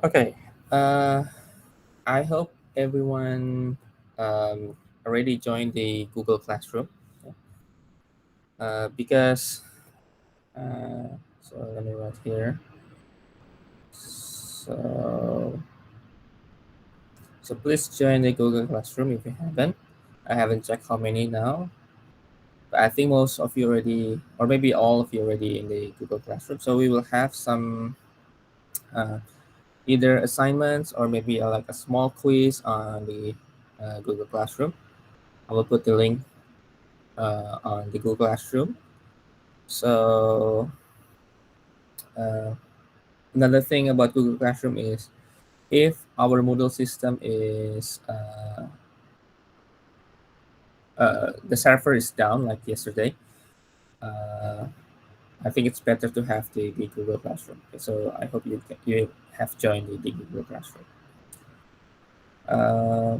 Okay. Uh, I hope everyone already joined the Google Classroom because so let me write here. So please join the Google Classroom if you haven't. I haven't checked how many now, but I think most of you already, or maybe all of you already in the Google Classroom. So we will have some uh, either assignments or maybe like a small quiz on the Google Classroom. I will put the link on the Google Classroom. So uh, another thing about Google Classroom is if our Moodle system is the server is down like yesterday, uh, I think it's better to have the Google Classroom. Okay, so I hope you have joined the Google Classroom. Uh,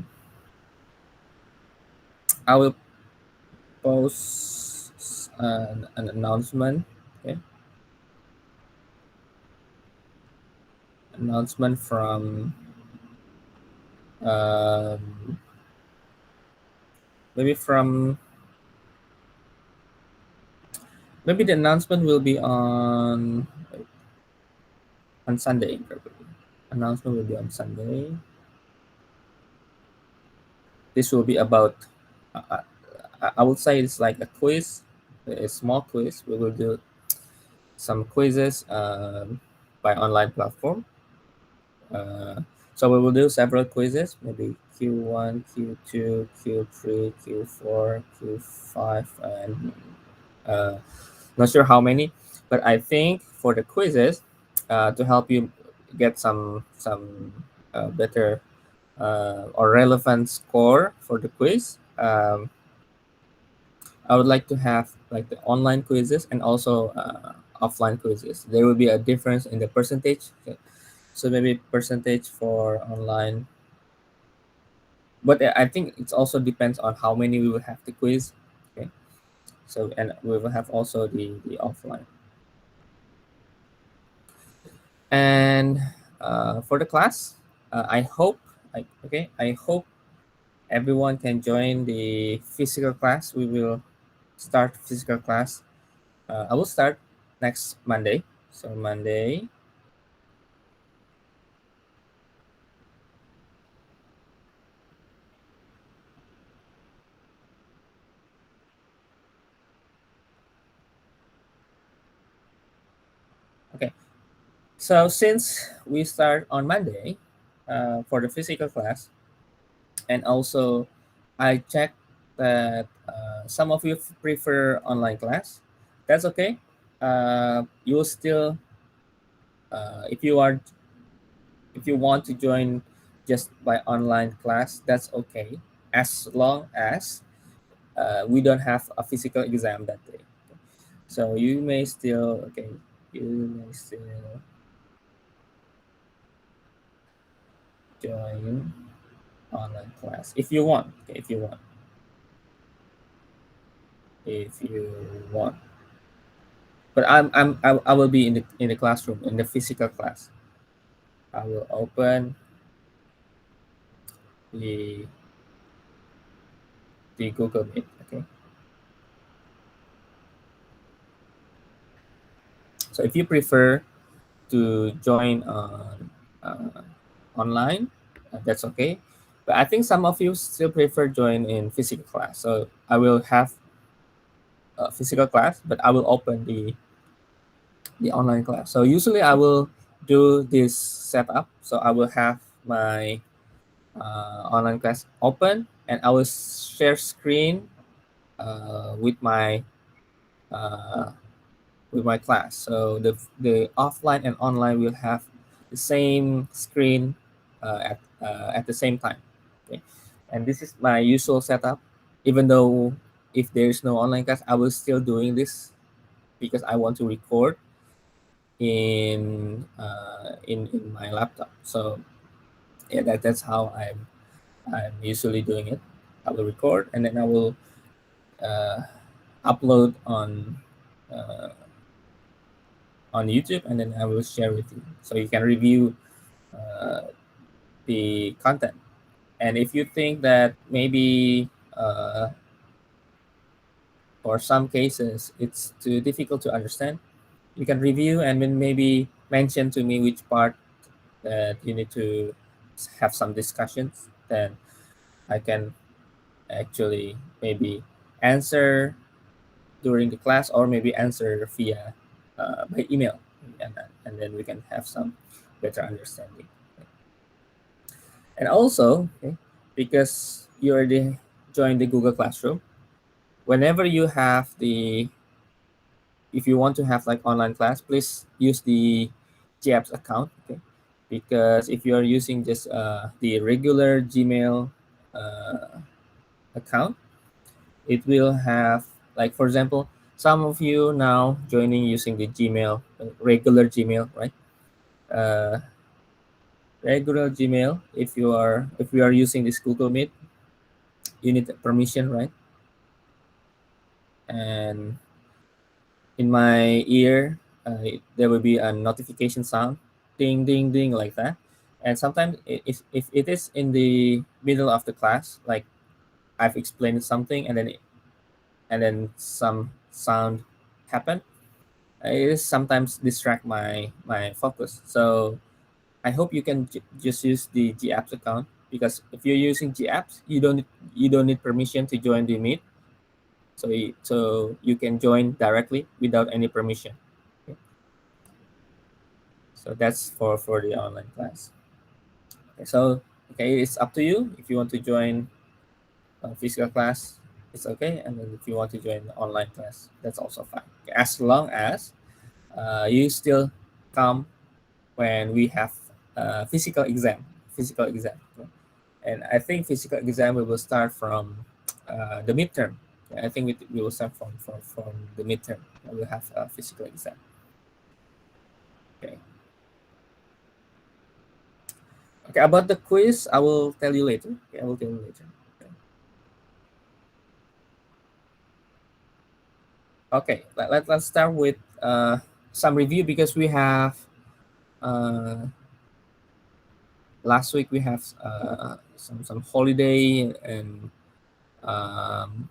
I will post an announcement. Okay, announcement from um, maybe from maybe the announcement will be on Sunday. Probably. Announcement will be on Sunday. This will be about. Uh, uh, I would say it's like a quiz, a small quiz. We will do some quizzes by online platform. Uh, so we will do several quizzes, maybe Q1, Q2, Q3, Q4, Q5, and uh, not sure how many. But I think for the quizzes, to help you get some better or relevant score for the quiz. I would like to have like the online quizzes and also offline quizzes. There will be a difference in the percentage. Okay. So maybe percentage for online, but I think it also depends on how many we will have the quiz. Okay. So and we will have also the offline. And for the class, I hope I hope everyone can join the physical class. We will start physical class. I will start next Monday. So Monday. Okay. So since we start on Monday for the physical class, and also I checked that some of you prefer online class. That's okay. You will still, if you are, if you want to join just by online class, that's okay, as long as we don't have a physical exam that day. So you may still, okay, you may still join online class if you want. Okay, if you want. But I will be in the classroom in the physical class. I will open the the Google Meet. Okay. So if you prefer to join on online, that's okay. But I think some of you still prefer join in physical class. So I will have a physical class, but I will open the online class. So usually I will do this setup. So I will have my online class open, and I will share screen uh, uh, with my class. So the offline and online will have the same screen at the same time. Okay, and this is my usual setup. Even though if there is no online class, I will still doing this because I want to record in my laptop. So yeah, that's how I'm usually doing it. I will record and then I will uh, upload uh, on YouTube, and then I will share with you so you can review the content. And if you think that maybe for some cases it's too difficult to understand, you can review and then maybe mention to me which part that you need to have some discussions. Then I can actually maybe answer during the class or maybe answer via by email, and then we can have some better understanding. And also, okay, because you already joined the Google Classroom, whenever you have the, if you want to have like online class, please use the GApps account, okay? Because if you are using just the regular Gmail uh, account, it will have, like for example, some of you now joining using the Gmail, regular Gmail, right? Uh, Regular Gmail. If you are using this Google Meet, you need permission, right? And in my ear, there will be a notification sound, ding, ding, ding, like that. And sometimes, if it is in the middle of the class, like I've explained something, and then some sound happen, it is sometimes distract my focus. So I hope you can just use the GApps account, because if you're using GApps, you don't need permission to join the meet. So you can join directly without any permission. Okay. So that's for the online class. Okay, so okay, it's up to you if you want to join physical class. It's okay, and then if you want to join the online class, that's also fine. Okay, as long as you still come when we have physical exam. Physical exam. Okay? And I think physical exam we will start from the midterm. Yeah, I think we will start from the midterm. We'll have a physical exam. Okay. Okay. About the quiz, I will tell you later. Okay, I will tell you later. Okay. Okay. Let's start with some review, because we have uh, last week we have some holiday, um,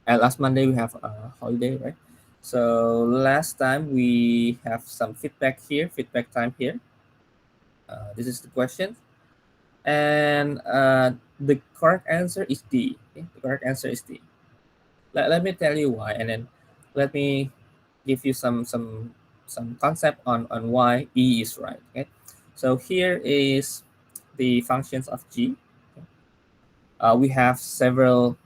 and last Monday we have a holiday, right? So last time we have some feedback here, feedback time here. This is the question, and the correct answer is D. Okay? The correct answer is D. Let me tell you why, and then let me give you some concept on why E is right. Okay, so here is the functions of G. We have several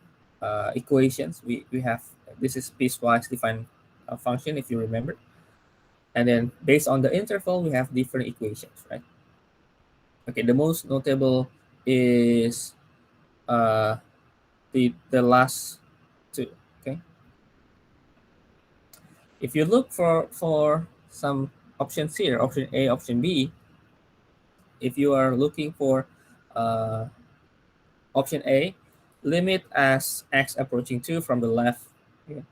equations. We have, this is piecewise defined function, if you remember, and then based on the interval we have different equations, right? Okay, the most notable is uh, the last two. Okay, if you look for some options here, option A, option B, if you are looking for uh, option A, limit as x approaching 2 from the left. Okay.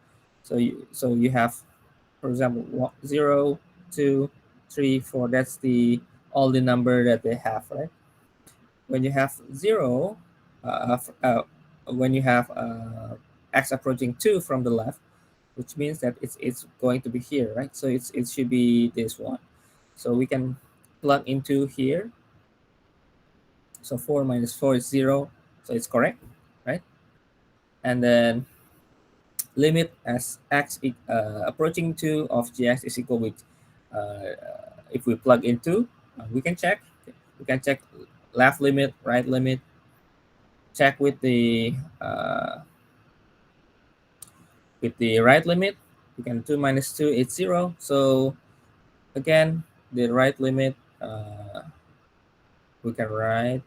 So you have, for example, 0, 2, 3, 4. That's the all the number that they have, right? When you have 0, when you have x approaching 2 from the left, which means that it's going to be here, right? So it should be this one. So we can plug into here. So 4 minus 4 is 0. So it's correct, right? And then limit as x approaching 2 of gx is equal with, if we plug into, we can check. We can check left limit, right limit, check with the right limit. We can 2 minus 2 is 0. So again, the right limit, we can write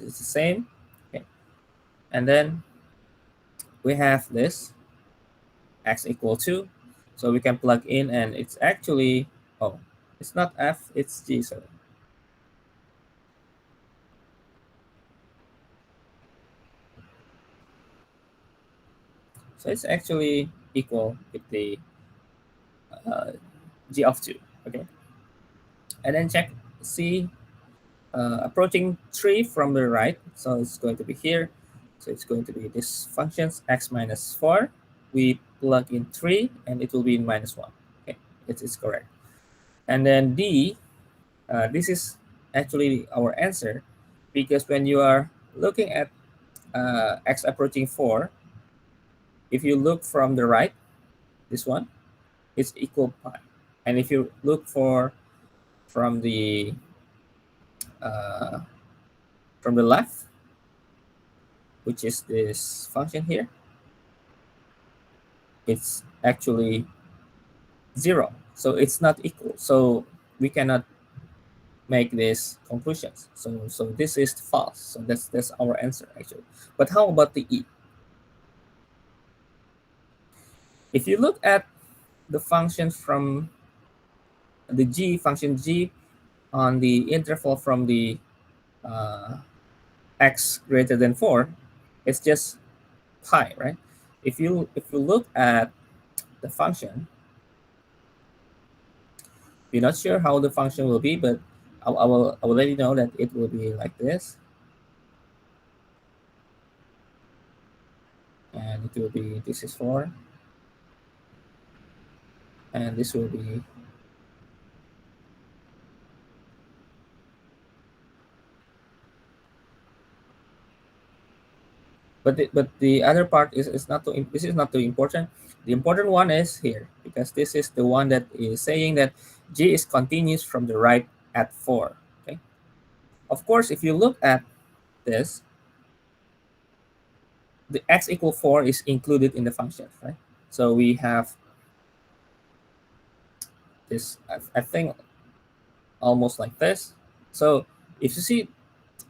it's the same. Okay. And then we have this x equal 2. So we can plug in, and it's actually, oh, it's not f, it's g. So it's actually equal with the g of 2. Okay, and then check C approaching 3 from the right, so it's going to be here. So it's going to be this functions x minus 4. We plug in 3 and it will be in minus 1. Okay, it is correct. And then D, this is actually our answer, because when you are looking at x approaching 4, if you look from the right, this one, it's equal pi. And if you look from the uh, from the left, which is this function here, it's actually 0. So it's not equal. So we cannot make these conclusions. So this is false. So that's our answer actually. But how about the E? If you look at the function from the G, function G on the interval from the uh, x greater than 4, it's just pi, right? If you look at the function, we're not sure how the function will be, but I will let you know that it will be like this, and it will be this is 4, and this will be but the other part is not too this is not too important. The important one is here, because this is the one that is saying that G is continuous from the right at 4. Okay, of course, if you look at this, the x equal 4 is included in the function, right? So we have this, I think, almost like this. So if you see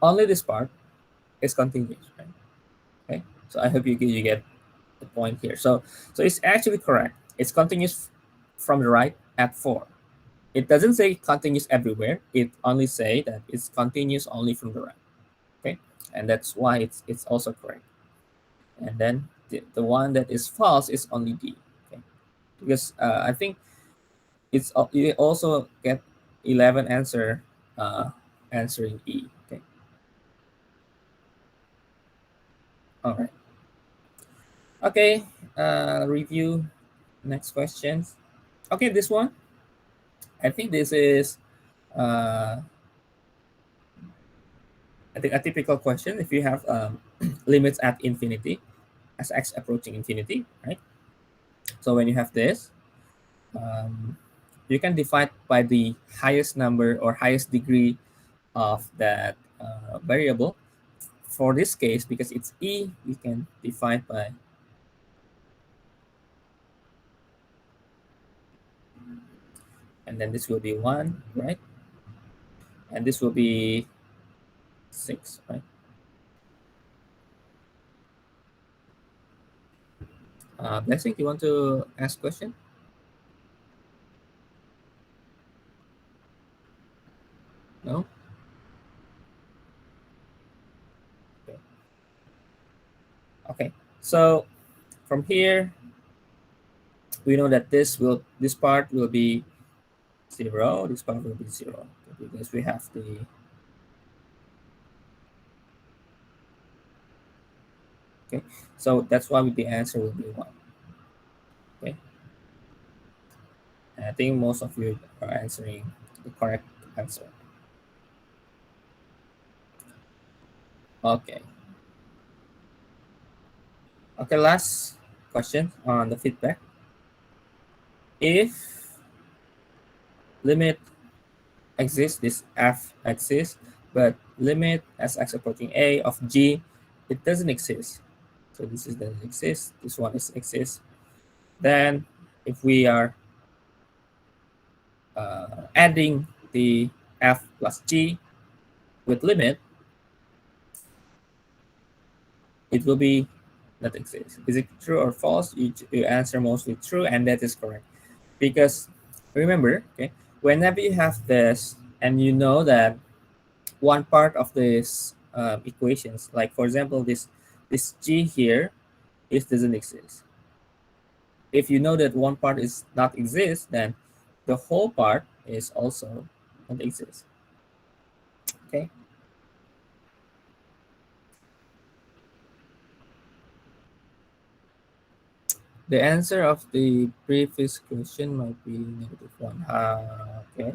only this part is continuous, right? Okay, so I hope you get the point here. So it's actually correct. It's continuous from the right at 4. It doesn't say continuous everywhere. It only say that it's continuous only from the right. Okay, and that's why it's also correct. And then the one that is false is only D. Okay, because I think you also get 11 answering E. Okay, all right. Okay, review next questions. Okay, this one, I think this is uh, I think a typical question. If you have limits at infinity, as x approaching infinity, right? So when you have this, um, you can divide by the highest number or highest degree of that variable. For this case, because it's e, we can divide by, and then this will be 1, right? And this will be 6, right? Blessing, you want to ask question? No? Okay. Okay. So from here, we know that this part will be 0. This part will be 0, because we have the, okay. So that's why the answer will be 1. Okay. And I think most of you are answering the correct answer. Okay. Okay, last question on the feedback. If limit exists, this f exists, but limit as x approaching a of g, it doesn't exist. So this is doesn't exist. This one is exists. Then if we are adding the f plus g with limit, it will be not exist. Is it true or false? You answer mostly true, and that is correct. Because remember, okay, whenever you have this and you know that one part of this equations, like for example this g here, it doesn't exist. if you know that one part is not exist, then the whole part is also not exist. Okay. The answer of the previous question might be negative one. Okay.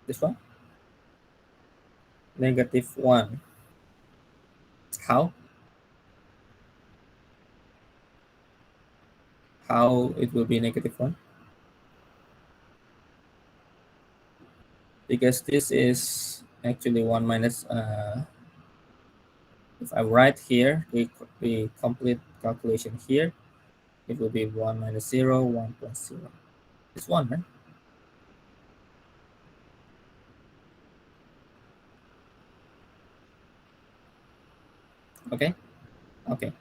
This one, negative one. How? How it will be negative one? Because this is actually one minus. If I write here the complete calculation here, it will be 1 minus 0, 1 plus 0. It's 1, right? Okay. Okay.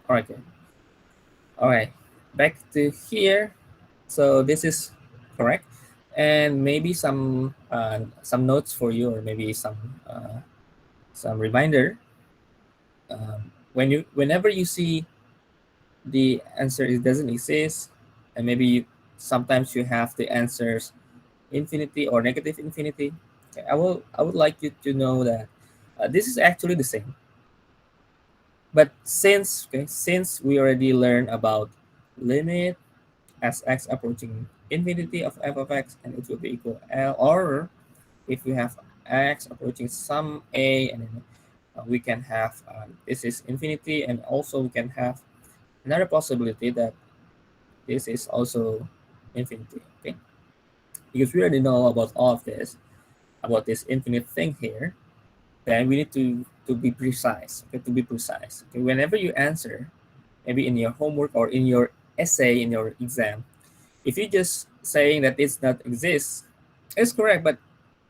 All right. Okay. All right. Back to here. So this is correct, and maybe some notes for you, or maybe some reminder. Whenever you see the answer it doesn't exist, and maybe sometimes you have the answers infinity or negative infinity. Okay, I would like you to know that this is actually the same. But since we already learned about limit as x approaching infinity of f of x, and it will be equal L, or if we have x approaching some a, and then we can have this is infinity, and also we can have another possibility that this is also infinity. Okay, because we already know about all of this, about this infinite thing here, then we need to be precise. Okay, to be precise. Okay, whenever you answer, maybe in your homework or in your essay in your exam, if you just saying that it's not exists, it's correct, but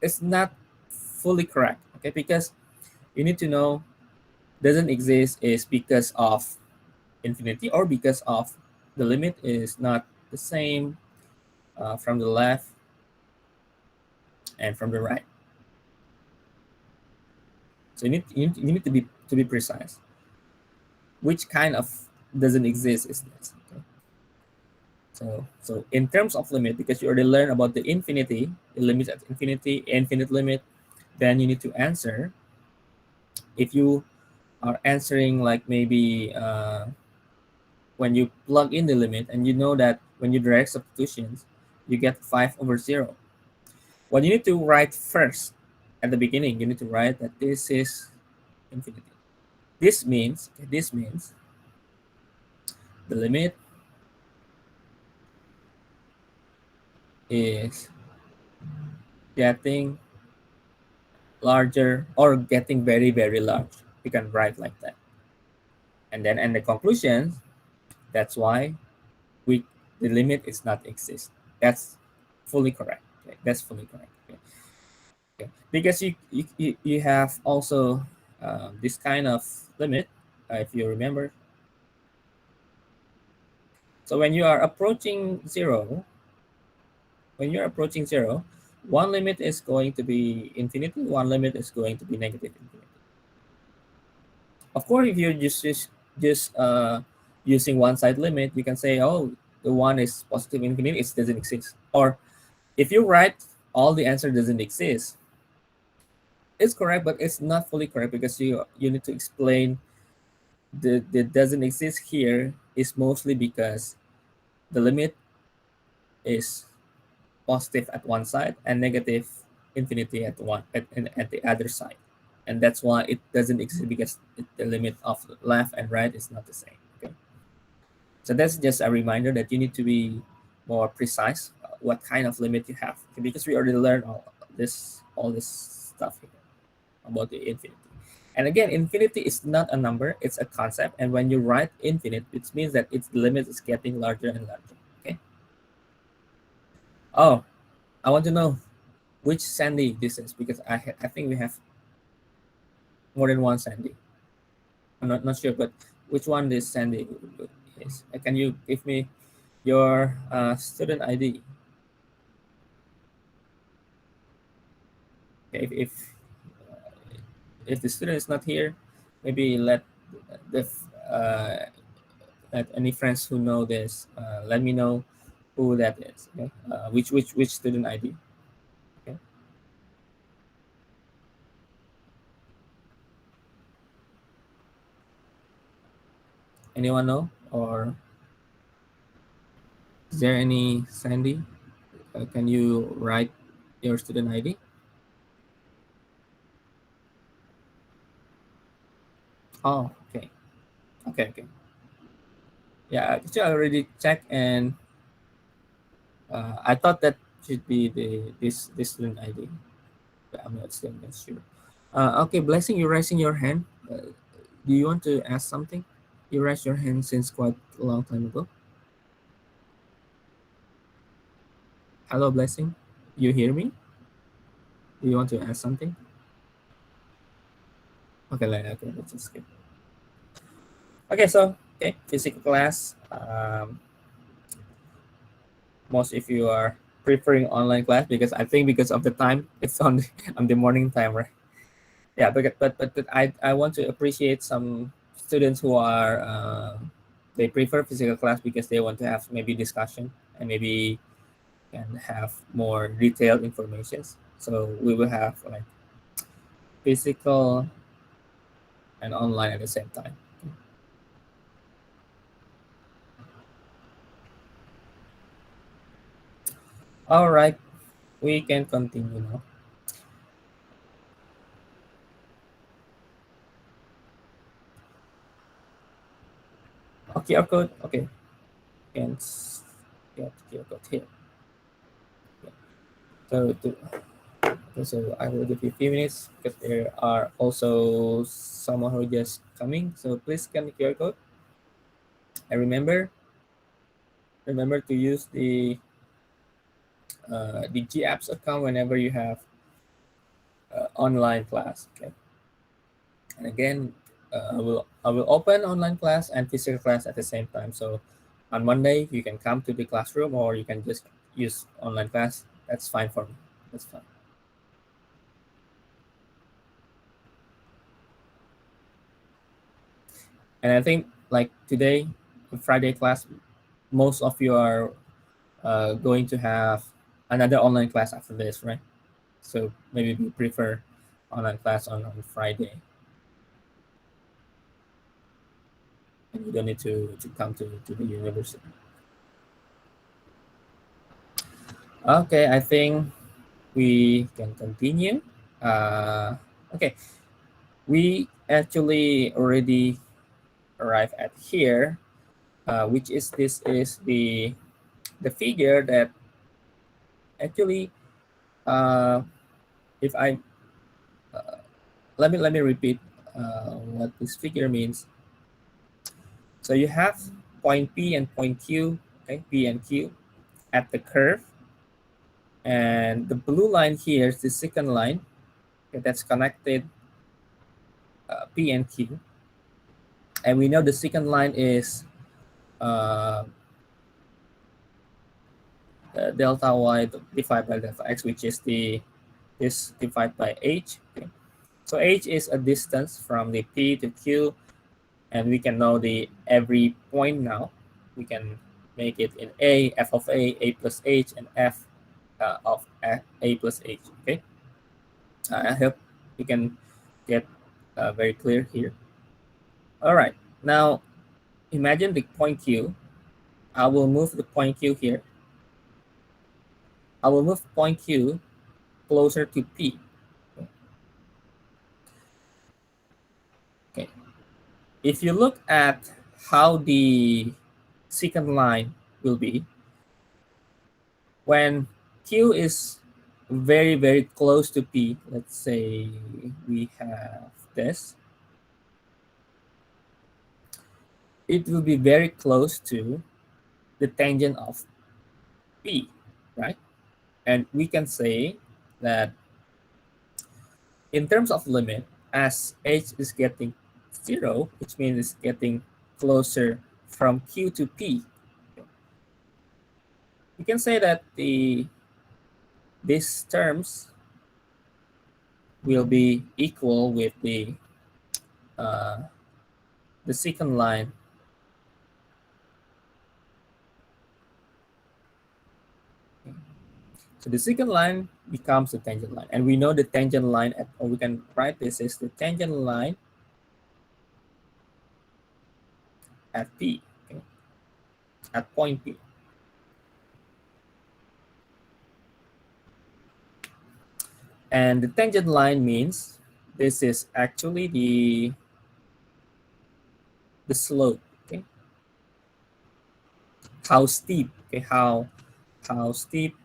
it's not fully correct. Okay, because you need to know doesn't exist is because of infinity, or because of the limit is not the same from the left and from the right. So you need to be precise. Which kind of doesn't exist is this? Okay? So in terms of limit, because you already learned about the infinity, the limit at infinity, infinite limit, then you need to answer. If you are answering like maybe when you plug in the limit, and you know that when you direct substitutions, you get 5 over 0. What you need to write first at the beginning, you need to write that this is infinity. This means the limit is getting larger or getting very, very large. You can write like that. And then and the conclusion, that's why we the limit is not exist. That's fully correct. Okay? That's fully correct. Okay? Okay. Because you have also this kind of limit, if you remember. So when you're approaching zero, one limit is going to be infinity, one limit is going to be negative infinity. Of course, if you're just using one side limit, you can say, oh, the one is positive infinity, it doesn't exist. Or if you write all the answer doesn't exist, it's correct, but it's not fully correct, because you need to explain the doesn't exist here is mostly because the limit is positive at one side and negative infinity at the other side, and that's why it doesn't exist, because the limit of left and right is not the same. Okay, so that's just a reminder that you need to be more precise what kind of limit you have, okay? Because we already learned all this stuff here about the infinity. And again, infinity is not a number, it's a concept, and when you write infinite, it means that its limit is getting larger and larger. Okay. Oh, I want to know which Sandy this is, because I think we have more than one Sandy. I'm not sure, but which one this Sandy is? Can you give me your student ID? Okay, if the student is not here, maybe let if any friends who know this, let me know who that is. Okay, which student ID? Okay, anyone know, or is there any Sandy? Can you write your student ID? Oh, okay, okay. Yeah, actually, I already checked, and I thought that should be this student ID, but I'm not still not sure. Okay, blessing, you raising your hand. Do you want to ask something? You raised your hand since quite a long time ago. Hello, blessing. You hear me? Do you want to ask something? Okay, okay, let's just skip. Okay, so okay, physics class. Most if you are preferring online class because I think because of the time it's on on the morning time, right? Yeah, but I want to appreciate some students who are they prefer physical class because they want to have maybe discussion and maybe can have more detailed information. So we will have like physical and online at the same time. All right, we can continue now. Okay, QR code. Okay, can get QR code here. Yeah. So okay, so I will give you a few minutes because there are also someone who just coming. So please scan the QR code. And remember to use the G Apps account whenever you have online class. Okay. And again, I will open online class and physical class at the same time. So on Monday you can come to the classroom or you can just use online class. That's fine for me. That's fine. And I think like today, Friday class, most of you are going to have another online class after this, right? So maybe we prefer online class on Friday, and you don't need to come to the university. Okay, I think we can continue. Okay, we actually already arrived at here, which is this is the figure that actually, uh, if I let me repeat what this figure means. So you have point P and point Q, okay, P and Q at the curve, and the blue line here is the second line, okay, that's connected P and Q, and we know the second line is uh, delta y divided by delta x, which is the this divided by h. Okay. So h is a distance from the P to Q, and we can know the every point now. We can make it in f of a plus h, and f of a plus h. Okay, I hope you can get very clear here. All right, now imagine the point Q. I will move the point Q here. I will move point Q closer to P. Okay, if you look at how the second line will be, when Q is very close to P, let's say we have this, it will be very close to the tangent of P, right? And we can say that in terms of limit, as h is getting 0, which means it's getting closer from Q to P, we can say that these terms will be equal with the uh, the second line. So the second line becomes the tangent line, and we know the tangent line at, or we can write this as the tangent line at P, okay, at point P. And the tangent line means this is actually the slope, okay, how steep, okay, how steep,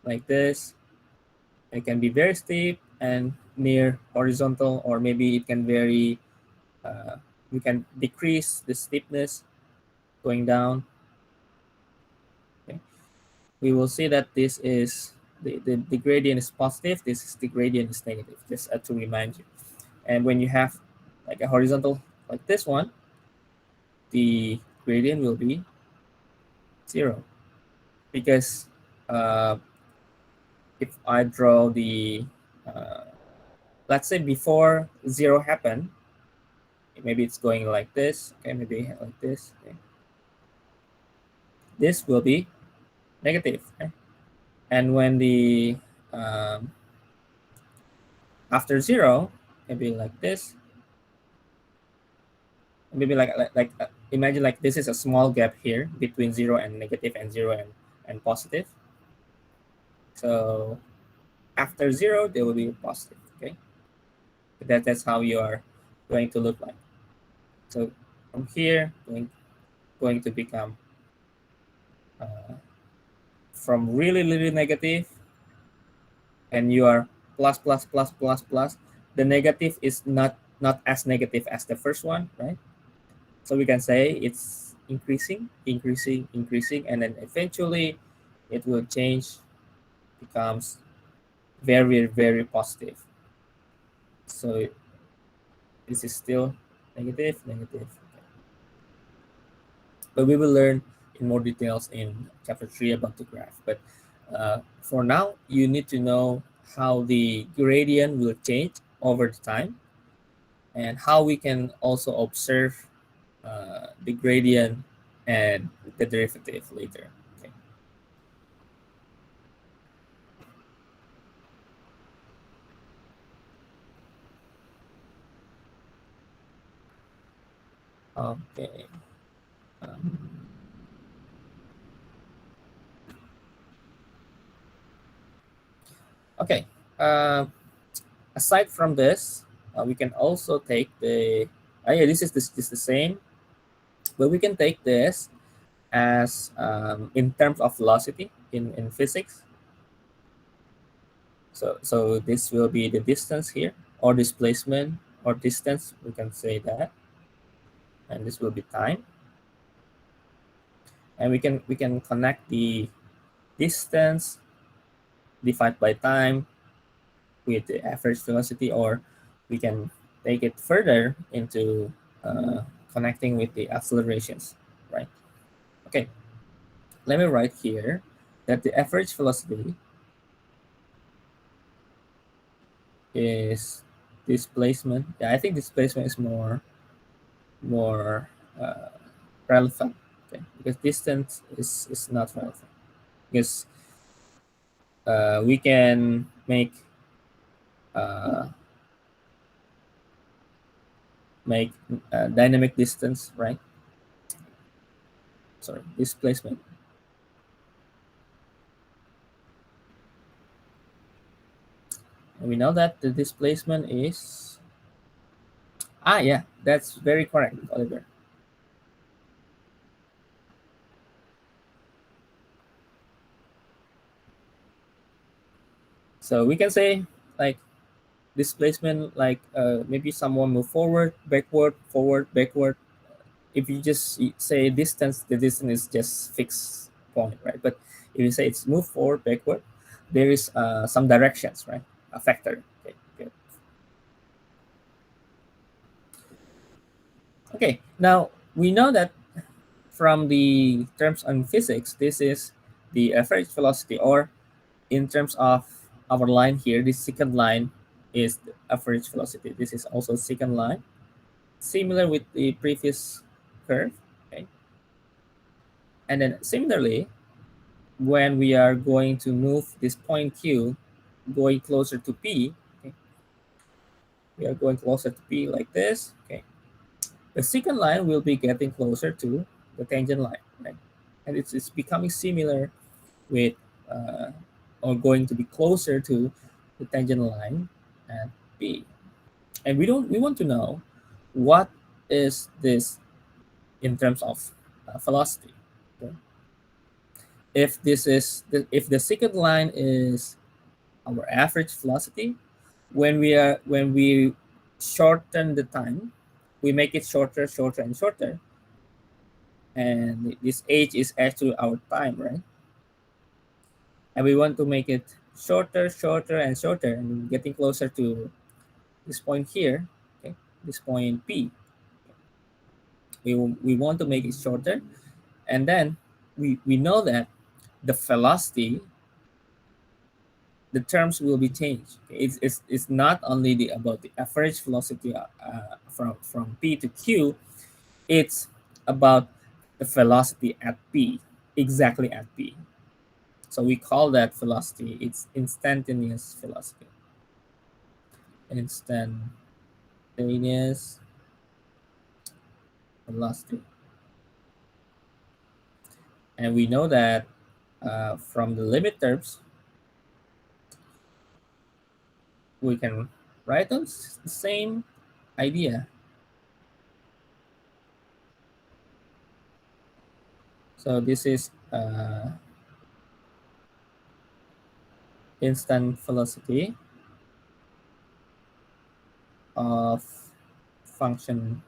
like this. It can be very steep and near horizontal, or maybe it can vary. We can decrease the steepness going down. Okay. We will see that this is the gradient is positive, this is the gradient is negative, just to remind you. And when you have like a horizontal like this one, the gradient will be 0, because uh, if I draw the let's say before 0 happened, maybe it's going like this, okay, maybe like this, okay. This will be negative, okay? And when the um, after 0, maybe like this, maybe imagine like this is a small gap here between 0 and negative, and 0 and positive. So after 0 there will be positive, okay. That's how you are going to look like. So from here going to become uh, from really really negative, and you are plus plus plus plus plus. The negative is not as negative as the first one, right? So we can say it's increasing, increasing, increasing, and then eventually it will change, becomes very, very positive. So this is still negative, negative. But we will learn in more details in chapter 3 about the graph. But for now, you need to know how the gradient will change over the time, and how we can also observe the gradient and the derivative later. Okay. Okay. Um, okay. Uh, Aside from this, we can also take the. Yeah, this is the same, but we can take this as in terms of velocity in physics. So this will be the distance here, or displacement, or distance. We can say that, and this will be time, and we can connect the distance divided by time with the average velocity, or we can take it further into connecting with the accelerations, right? Okay, let me write here that the average velocity is displacement. Yeah, I think displacement is more uh, relevant, okay, because distance is not relevant, because we can uh, make dynamic distance, right? Sorry, displacement. And we know that the displacement is yeah, that's very correct, Oliver. So we can say like displacement, like maybe someone move forward, backward, forward, backward. If you just say distance, the distance is just fixed point, right? But if you say it's move forward, backward, there is some directions, right? A factor. Okay, good. Okay, now we know that from the terms on physics, this is the average velocity, or in terms of our line here, this second line is the average velocity. This is also second line. similar with the previous curve. Okay, and then similarly, when we are going to move this point Q going closer to P, okay, we are going closer to P like this. Okay, the second line will be getting closer to the tangent line, right? And it's becoming similar with uh, or going to be closer to the tangent line at B. And we want to know what is this in terms of velocity. Okay? If this is if the second line is our average velocity, when we shorten the time, we make it shorter, shorter, and shorter, and this h is actually our time, right? And we want to make it shorter, shorter, and shorter, and getting closer to this point here. Okay, this point P. We want to make it shorter, and then we know that the velocity, the terms will be changed. Okay? It's not only about the average velocity from P to Q, it's about the velocity at P, exactly at P. So we call that velocity, it's instantaneous velocity. Instantaneous velocity. And we know that from the limit terms, we can write on the same idea. So this is instant velocity of function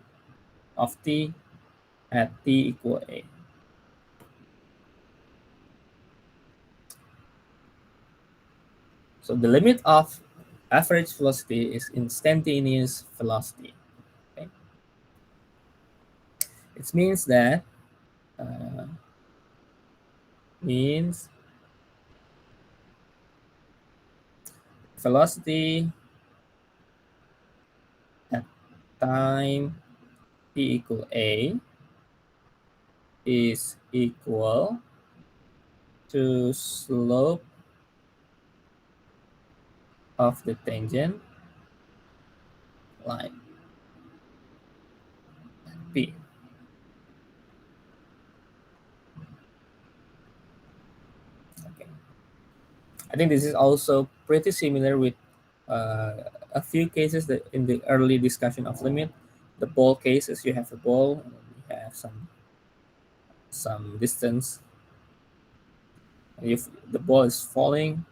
of t at t equal a. So the limit of average velocity is instantaneous velocity. Okay? It means that uh, means velocity at time t equal a is equal to slope of the tangent line p. Okay. I think this is also pretty similar with a few cases that in the early discussion of limit, the ball cases, you have a ball and you have some distance. If the ball is falling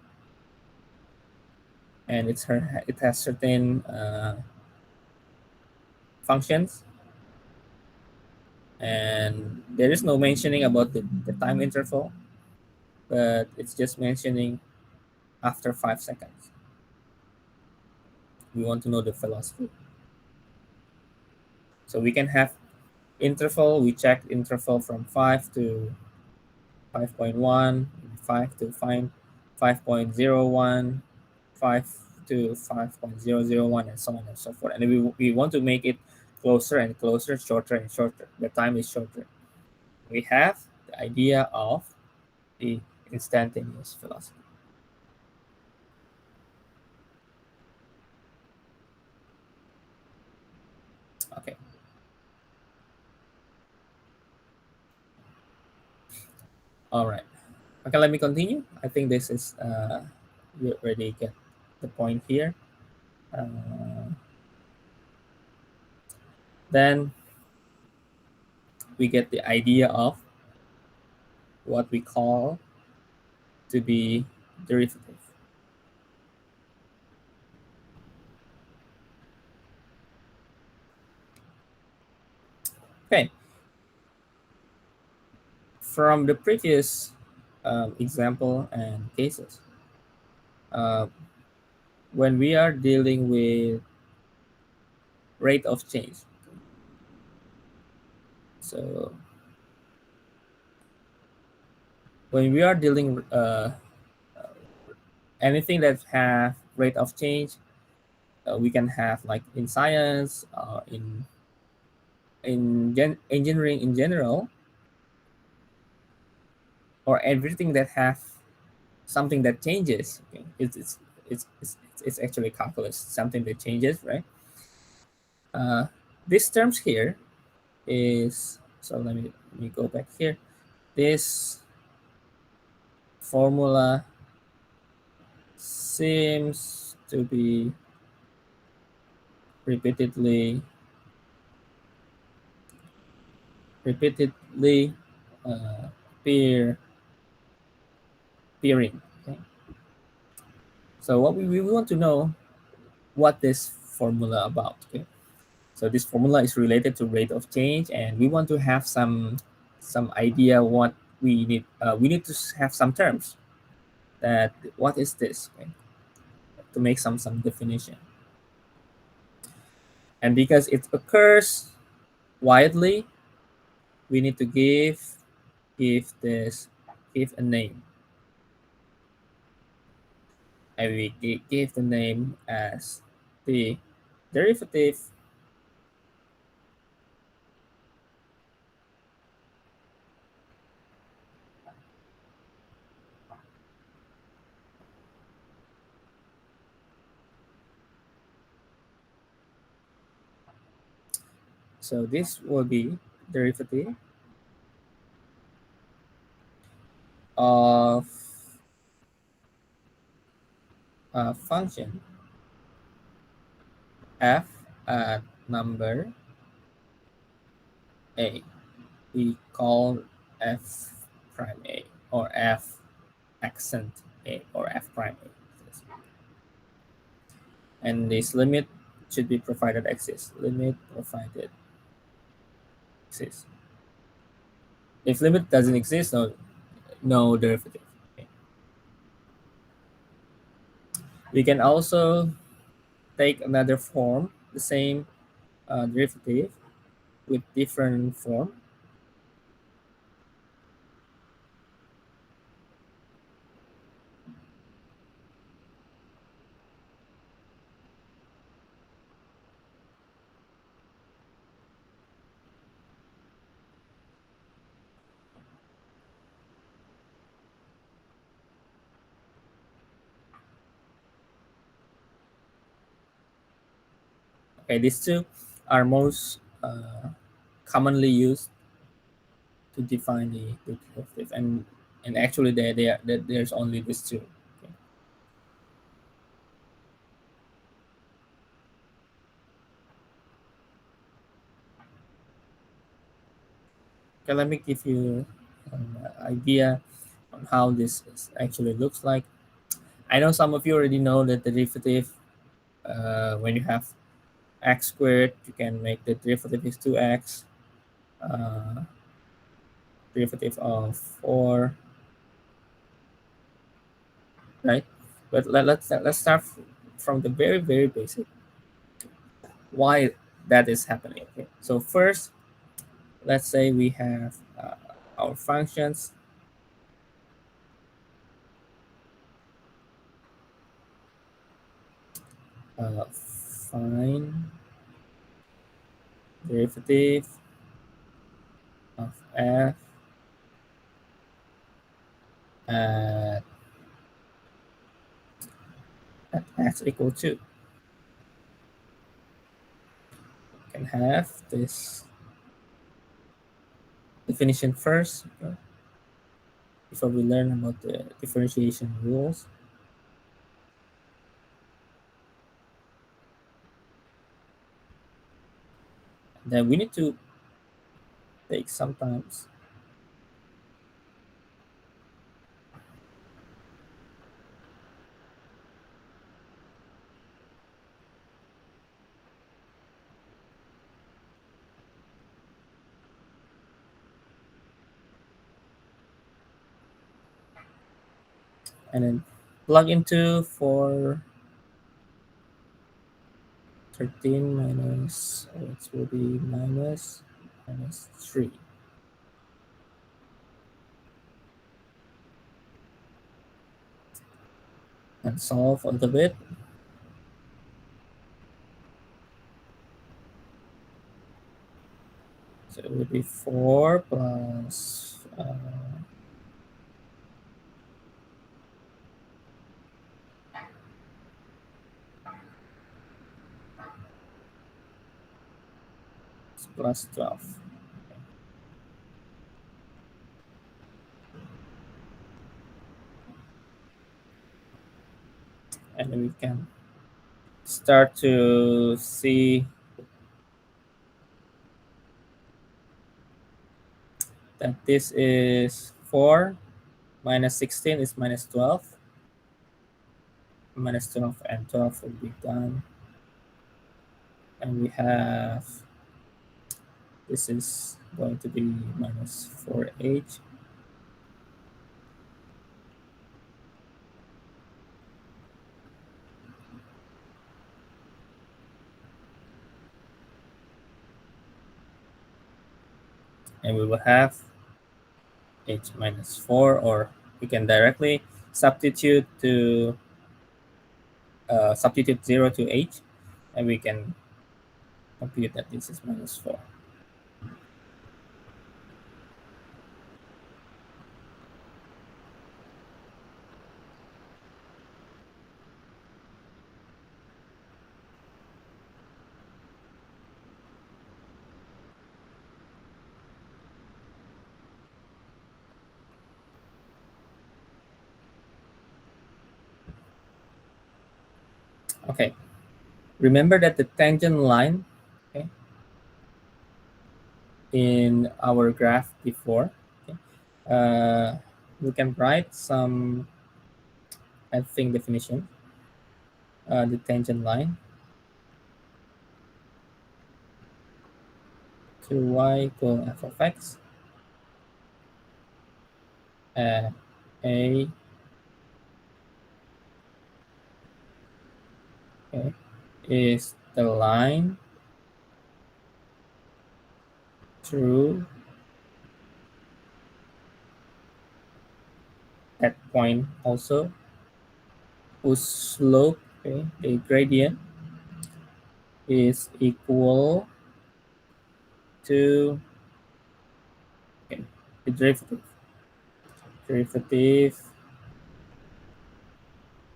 and it has certain functions, and there is no mentioning about the time interval, but it's just mentioning after 5 seconds. We want to know the velocity. So we can have interval, we check interval from 5 to 5.1, 5 to 5.01, 5 to 5.001, and so on and so forth. And we want to make it closer and closer, shorter and shorter. The time is shorter. We have the idea of the instantaneous velocity. Okay. All right. Okay, let me continue. I think this is, you already get the point here. Then we get the idea of what we call to be derivative. Okay, from the previous example and cases, uh, when we are dealing with rate of change, so when we are dealing anything that have rate of change, we can have like in science, in in engineering in general, or everything that have something that changes, okay, it's actually calculus, something that changes, right? uh, these terms here is, so let me go back here. This formula seems to be repeatedly repeatedly uh, peer peering. Okay? So what we want to know what this formula about. Okay? So this formula is related to rate of change, and we want to have some idea what we need. We need to have some terms that what is this, okay? To make some definition. And because it occurs widely, we need to give give a name, and we give the name as the derivative. So this will be derivative of a function f at number a. We call f prime a, or f accent a, or f prime a. And this limit should be provided exists. Limit provided exists. If limit doesn't exist, no derivative. Okay. We can also take another form, the same derivative with different form. Okay, these two are most commonly used to define the derivative, and actually there's only these two. Okay. Okay, let me give you an idea on how actually looks like. I know some of you already know that the derivative, when you have x squared, you can make the derivative is 2x, uh, derivative of 4, right? But let's start from the very basic. Why that is happening? Okay. So first, let's say we have our functions. Find derivative of f at, at x equal to. Can have this definition first, okay, before we learn about the differentiation rules. Then we need to take sometimes, and then plug into for 13 minus, it will be minus 3, and solve a little bit. So it would be 4 plus plus 12. And then we can start to see that this is 4 minus 16 is minus 12. Minus 12 and 12 will be done. And we have, this is going to be minus 4h. And we will have h minus 4, or we can directly substitute to substitute 0 to h, and we can compute that this is minus 4. Okay, remember that the tangent line, okay, in our graph before, okay, we can write some, I think, definition. The tangent line to y equal f of x at a, okay, is the line through that point also, whose slope, okay, the gradient is equal to, okay, the derivative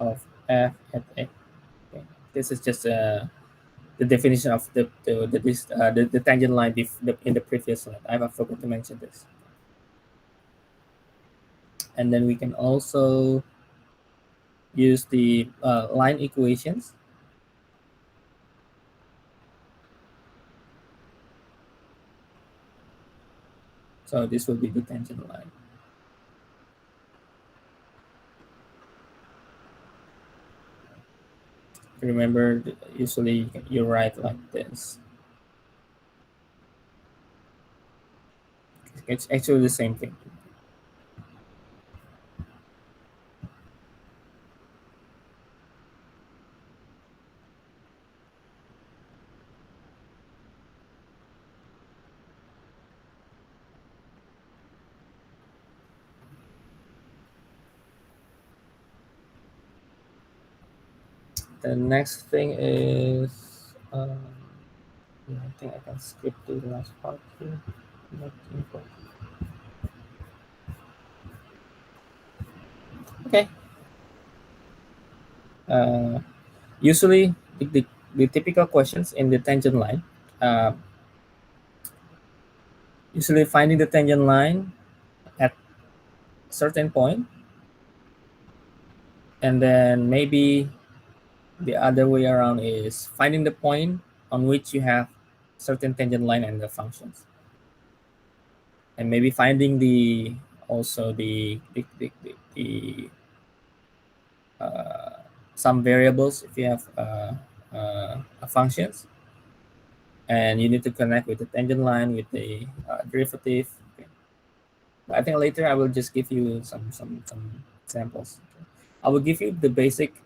of f at a. Okay. This is just the definition of the tangent line in the previous slide. I forgot to mention this. And then we can also use the line equations. So this will be the tangent line. Remember, usually you write like this. It's actually the same thing. The next thing is, I think I can skip the last part here. Not important. Okay. Usually, the typical questions in the tangent line, uh, usually finding the tangent line at a certain point, and then maybe the other way around is finding the point on which you have certain tangent line and the functions, and maybe finding the also the some variables if you have functions, and you need to connect with the tangent line with the derivative. Okay. But I think later I will just give you some examples. Okay. I will give you the basic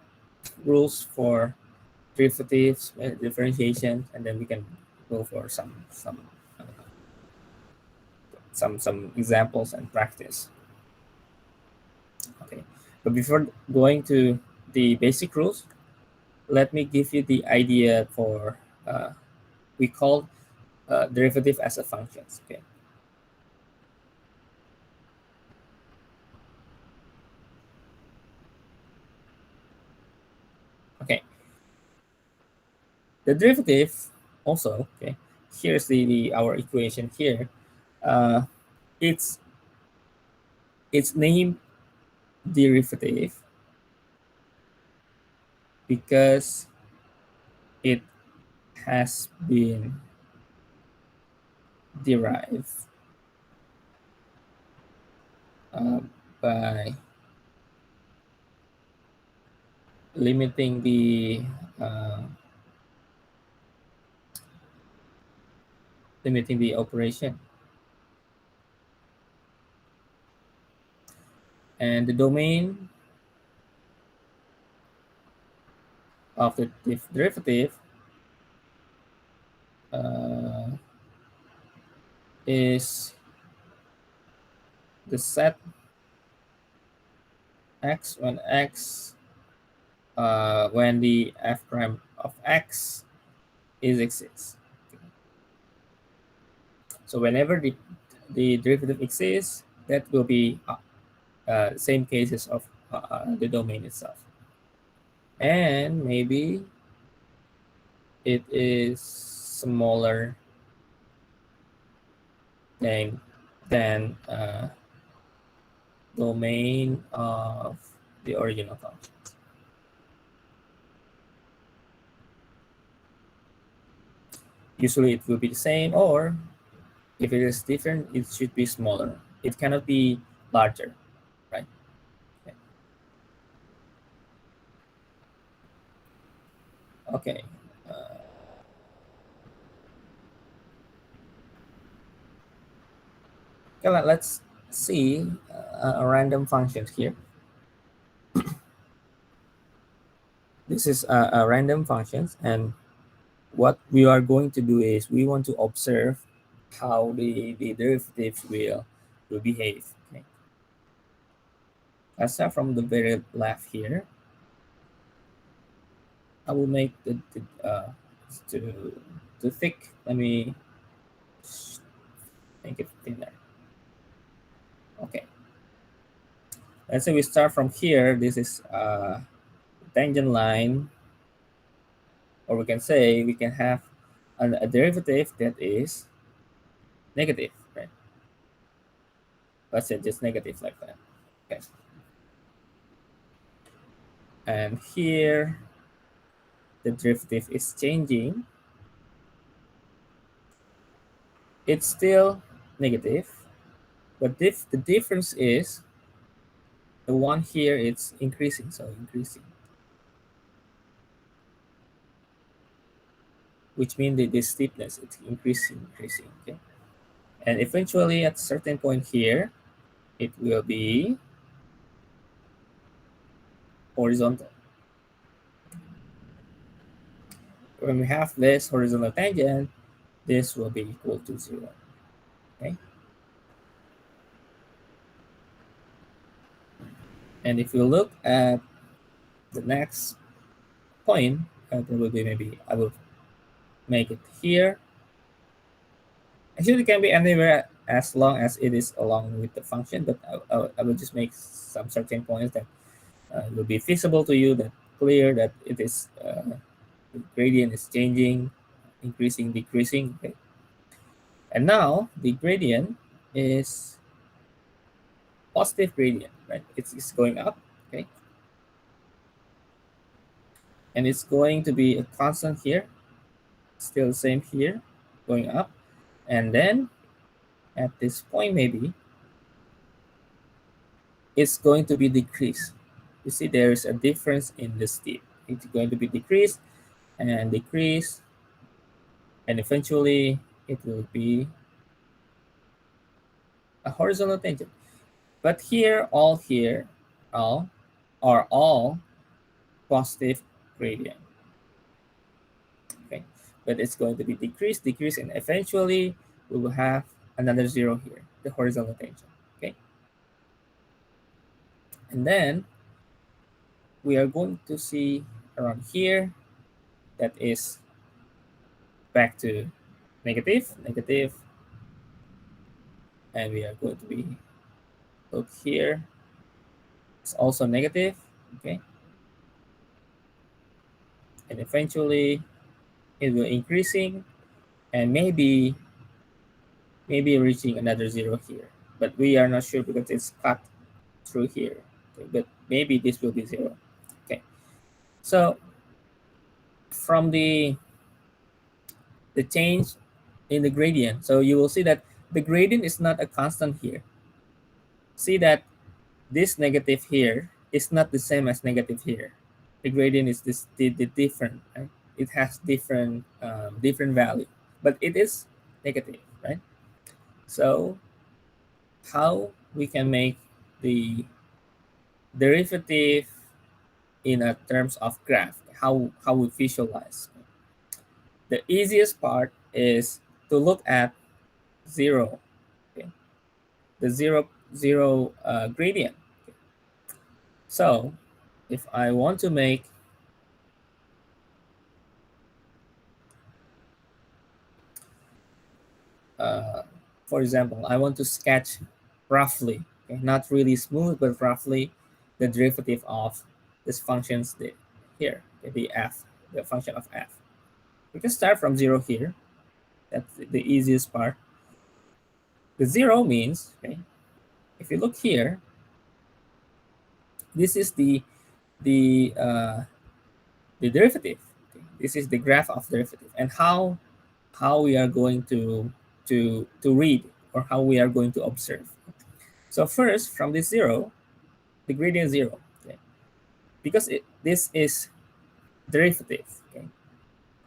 rules for derivatives, differentiation, and then we can go for some examples and practice. Okay, but before going to the basic rules, let me give you the idea for we call derivative as a function. Okay. Okay. The derivative also, okay, here's the our equation here. Uh, it's it's named derivative because it has been derived uh, by limiting uh, the operation, and the domain of the derivative uh, is the set x when the f prime of x is exists. So whenever the derivative exists, that will be same cases of the domain itself. And maybe it is smaller than domain of the original function. Usually it will be the same, or if it is different, it should be smaller. It cannot be larger, right? Okay. Uh, okay, let's see a random function here. This is a random function, and what we are going to do is we want to observe how the derivative will behave. Okay. Let's start from the very left here. I will make to too thick. Let me make it thinner. Okay. Let's say we start from here. This is tangent line, or we can say we can have a derivative that is negative, right? Let's say just negative like that. Okay. And here the derivative is changing. It's still negative, but the difference is the one here it's increasing, so increasing, which means that the steepness it's increasing. Okay, and eventually at a certain point here, it will be horizontal. When we have this horizontal tangent, this will be equal to 0. Okay, and if you look at the next point, there will be maybe I will make it here. Actually, it can be anywhere as long as it is along with the function, but I will just make some certain points that will be feasible to you, that clear that it is the gradient is changing, increasing, decreasing. Okay, and now the gradient is positive gradient, right? It's going up. Okay, and it's going to be a constant here, still the same here, going up, and then at this point maybe it's going to be decreased. You see there is a difference in the steep. It's going to be decreased and decreased, and eventually it will be a horizontal tangent. But all are all positive gradient. Okay, but it's going to be decrease, and eventually we will have another 0 here, the horizontal tangent. Okay, and then we are going to see around here that is back to negative, negative, and we are going to be look here. It's also negative, okay, and eventually it will increasing and maybe reaching another zero here, but we are not sure because it's cut through here. Okay, but maybe this will be zero. Okay, so from the change in the gradient, so you will see that the gradient is not a constant here. See that this negative here is not the same as negative here. The gradient is the different, right? It has different value, but it is negative, right? So how we can make the derivative in a terms of graph? How we visualize? The easiest part is to look at zero, okay? The zero gradient. So if I want to make uh, for example, I want to sketch roughly, okay, not really smooth, but roughly the derivative of this functions here, okay, the function of f. We can start from zero here. That's the easiest part. The zero means, okay, if you look here, this is the the derivative. Okay? This is the graph of derivative, and how we are going to read or how we are going to observe. So first, from this zero, the gradient zero, okay? Because this is derivative, okay?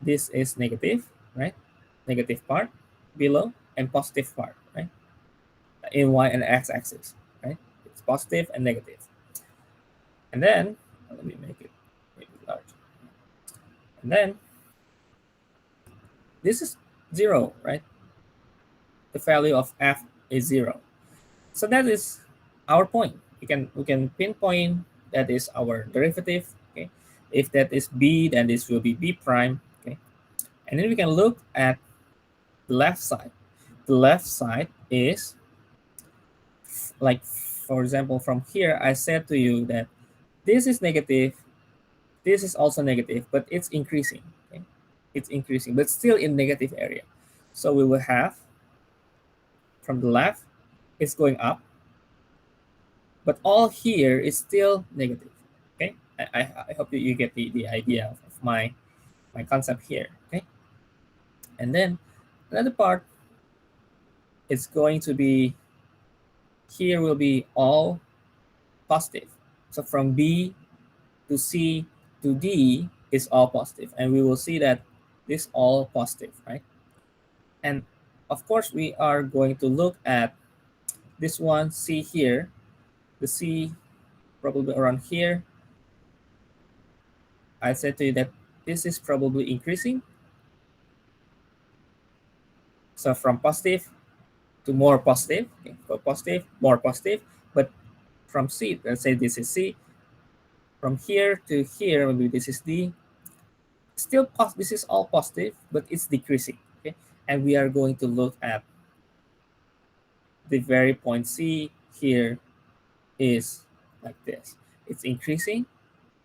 This is negative, right? Negative part below and positive part, right? In y and x axis, right? It's positive and negative. And then, let me make it maybe large. And then, this is zero, right? The value of f is zero. So that is our point. We can pinpoint that is our derivative. Okay, if that is b, then this will be b prime. Okay, and then we can look at the left side. The left side is like, for example, from here I said to you that this is negative, this is also negative, but it's increasing. Okay, it's increasing, but still in negative area. So we will have from the left, it's going up, but all here is still negative. Okay, I hope that you get the idea of my concept here. Okay, and then another part is going to be, here will be all positive. So from B to C to D is all positive, and we will see that this all positive, right? And of course we are going to look at this one C here, the C probably around here. I said to you that this is probably increasing. So from positive to more positive, okay, for positive, more positive. But from C, let's say this is C, from here to here, maybe this is D. Still, this is all positive, but it's decreasing. Okay, and we are going to look at the very point C here is like this. It's increasing,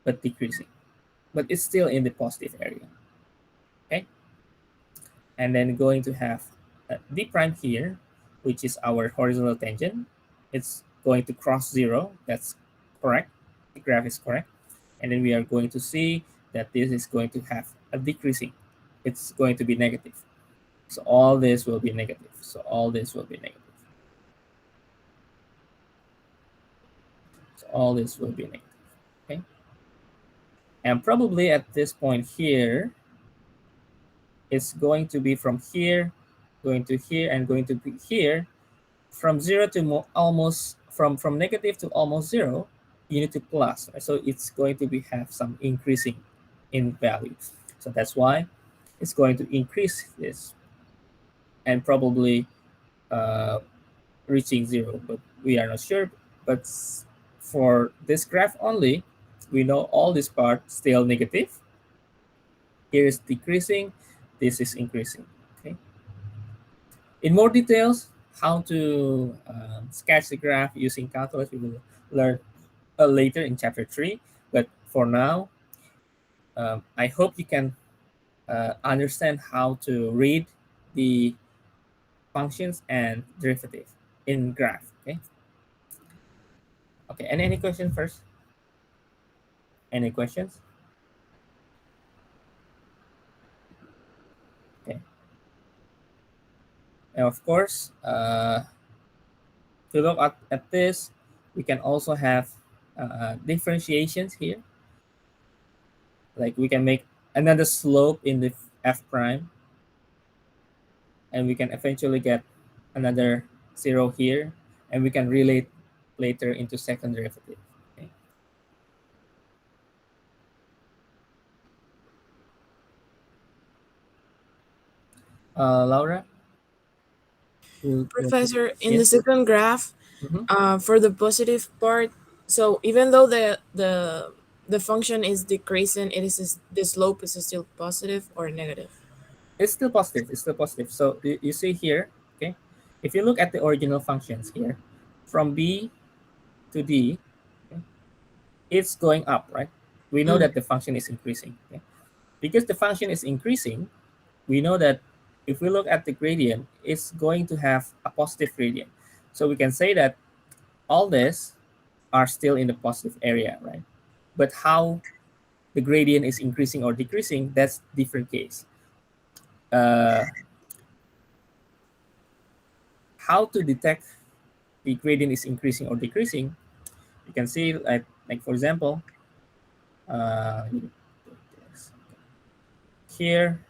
but decreasing, but it's still in the positive area. Okay, and then going to have d prime here, which is our horizontal tangent. It's going to cross zero. That's correct. The graph is correct. And then we are going to see that this is going to have a decreasing. It's going to be negative. So all this will be negative. So all this will be negative. So all this will be negative. Okay. And probably at this point here, it's going to be from here, going to here, and going to be here. From zero to almost, from negative to almost zero, you need to plus, right? So it's going to be have some increasing in value. So that's why it's going to increase this and probably uh, reaching zero, but we are not sure. But for this graph only, we know all this part still negative. Here is decreasing, this is increasing. Okay, In more details, how to sketch the graph using calculus, we will learn later in chapter 3. But for now, I hope you can understand how to read the functions and derivative in graph. Okay. Okay. And any question first? Any questions? Okay. And of course, to look at this, we can also have differentiations here. Like we can make another slope in the f prime, and we can eventually get another zero here, and we can relate later into second derivative. Okay. Laura, Professor, in the yes. second graph, Mm-hmm. for the positive part, so even though the function is decreasing, the slope is still positive or negative. It's still positive. It's still positive. So you see here, okay, if you look at the original functions here, from b to d, okay, it's going up, right? We know Mm, that the function is increasing. Okay? Because the function is increasing, we know that if we look at the gradient, it's going to have a positive gradient. So we can say that all this are still in the positive area, right? But how the gradient is increasing or decreasing, that's different case. Uh, how to detect the gradient is increasing or decreasing? You can see like for example, uh, here.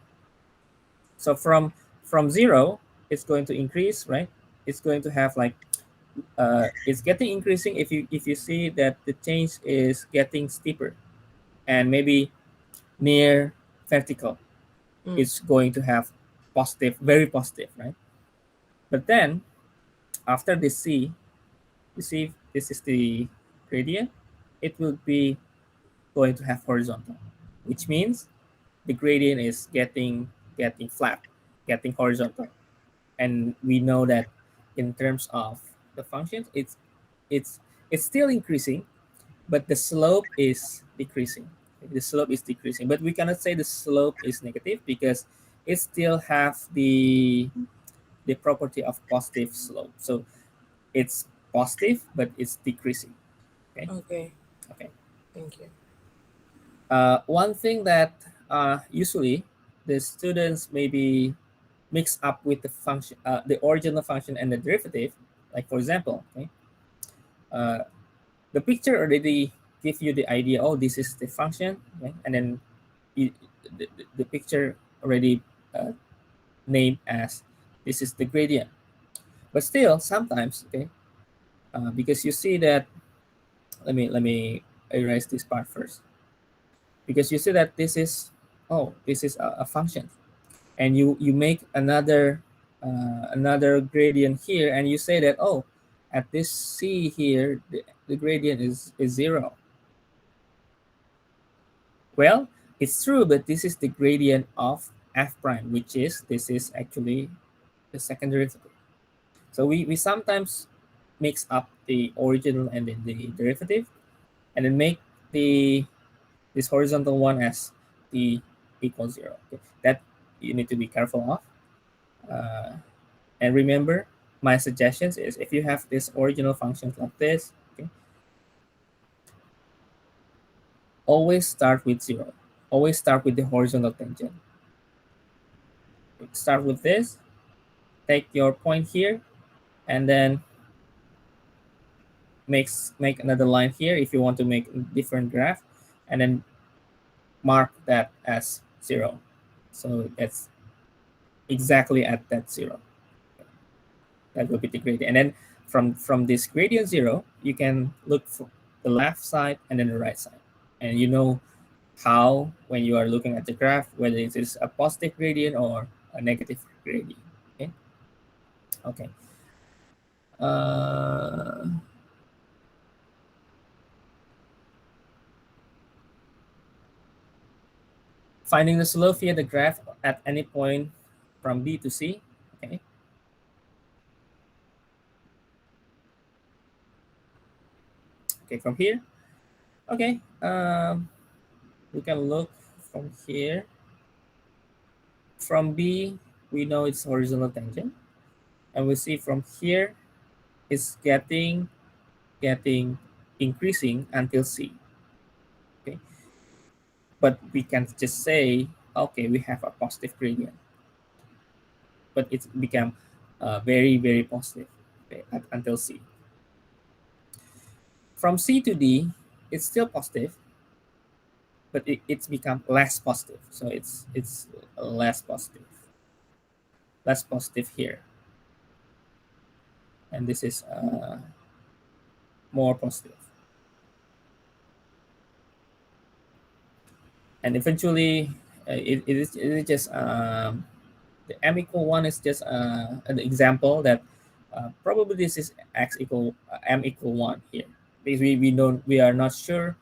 So from zero, it's going to increase, right? It's going to have like it's getting increasing if you see that the change is getting steeper and maybe near vertical, mm, it's going to have positive, very positive, right? But then after this c, you see this is the gradient, it will be going to have horizontal, which means the gradient is getting flat, getting horizontal. And we know that in terms of the functions, it's it's still increasing, but the slope is decreasing. The slope is decreasing, but we cannot say the slope is negative because it still have the property of positive slope. So it's positive, but it's decreasing. Okay. okay, Okay. thank you. One thing that usually the students maybe mix up with the function, the original function and the derivative. Like for example, okay, uh, the picture already give you the idea. Oh, this is the function, okay? And then you, the picture already uh, named as this is the gradient. But still, sometimes, okay, because you see that. Let me erase this part first. Because you see that this is, oh, this is a function, and you make another gradient here, and you say that, oh, at this c here, the gradient is zero. Well, it's true, but this is the gradient of f prime, which is this is actually the second derivative. So we sometimes mix up the original and then the derivative, and then make the this horizontal one as t equals zero. Okay? That you need to be careful of. Uh, and remember, my suggestions is if you have this original functions like this, okay, always start with zero. Always start with the horizontal tangent. Start with this, take your point here, and then make another line here if you want to make a different graph, and then mark that as zero. So it's exactly at that zero. That will be the gradient. And then from this gradient zero, you can look for the left side and then the right side. And you know how, when you are looking at the graph, whether it is a positive gradient or a negative gradient. Okay. Okay. Uh, Finding the slope via the graph at any point from B to C. Okay. Okay, from here. Okay, we can look from here. From B, we know it's horizontal tangent, and we see from here it's getting increasing until C. Okay, but we can just say, okay, we have a positive gradient, but it's become very very positive, okay, until C. From C to D, it's still positive, but it's become less positive. So it's less positive here, and this is more positive. And eventually, it is just the m equal one is just an example that probably this is x equal m equal one here, because we are not sure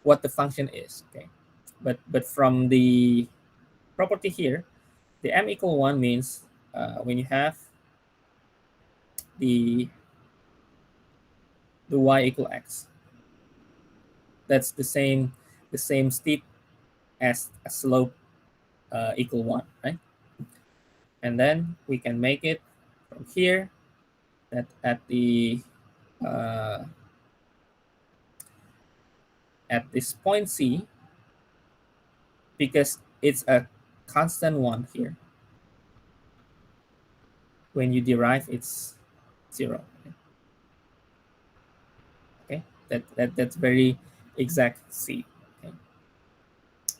what the function is. Okay, but from the property here, the m equal one means when you have the y equal x, that's the same steep as a slope equal one, right? And then we can make it from here that uh, at this point C, because it's a constant one here. When you derive, it's 0. Okay, that's very exact C. Okay?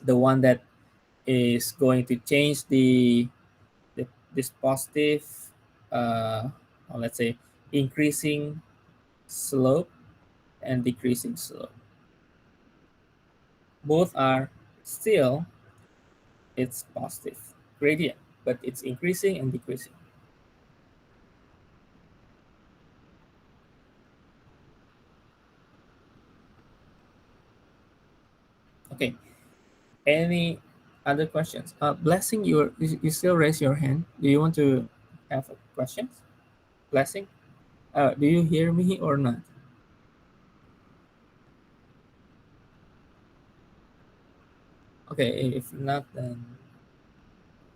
The one that is going to change the this positive, or let's say increasing slope and decreasing slope. Both are still it's positive gradient, but it's increasing and decreasing. Okay. Any other questions? Blessing, you still raise your hand. Do you want to have questions? Blessing, do you hear me or not? Okay, if not, then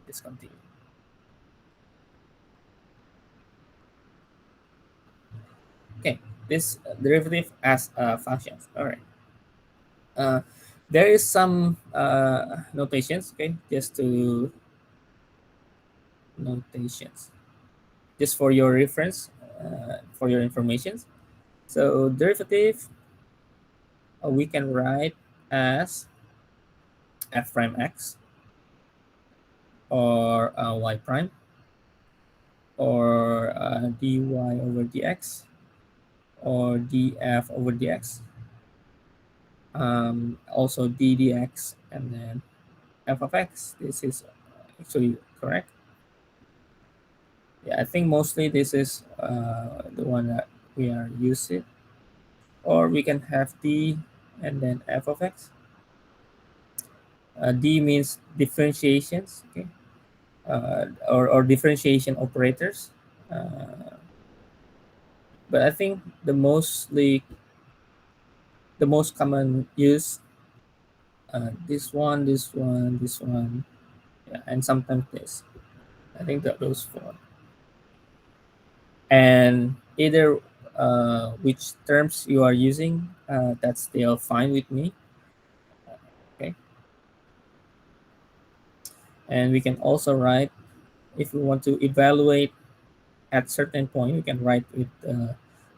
discontinue. Okay, this derivative as functions. All right. Uh, there is some notations. Okay, just to notations, just for your reference, for your information. So derivative we can write as f prime x or y prime or dy over dx or df over dx, also ddx, and then f of x. This is actually correct. Yeah, I think mostly this is the one that we are using. Or we can have d and then f of x. D means differentiations, okay, or differentiation operators. But I think the most common use this one, yeah, and sometimes this. I think that those four. And either which terms you are using, that's still fine with me. Okay, and we can also write if we want to evaluate at certain point. We can write with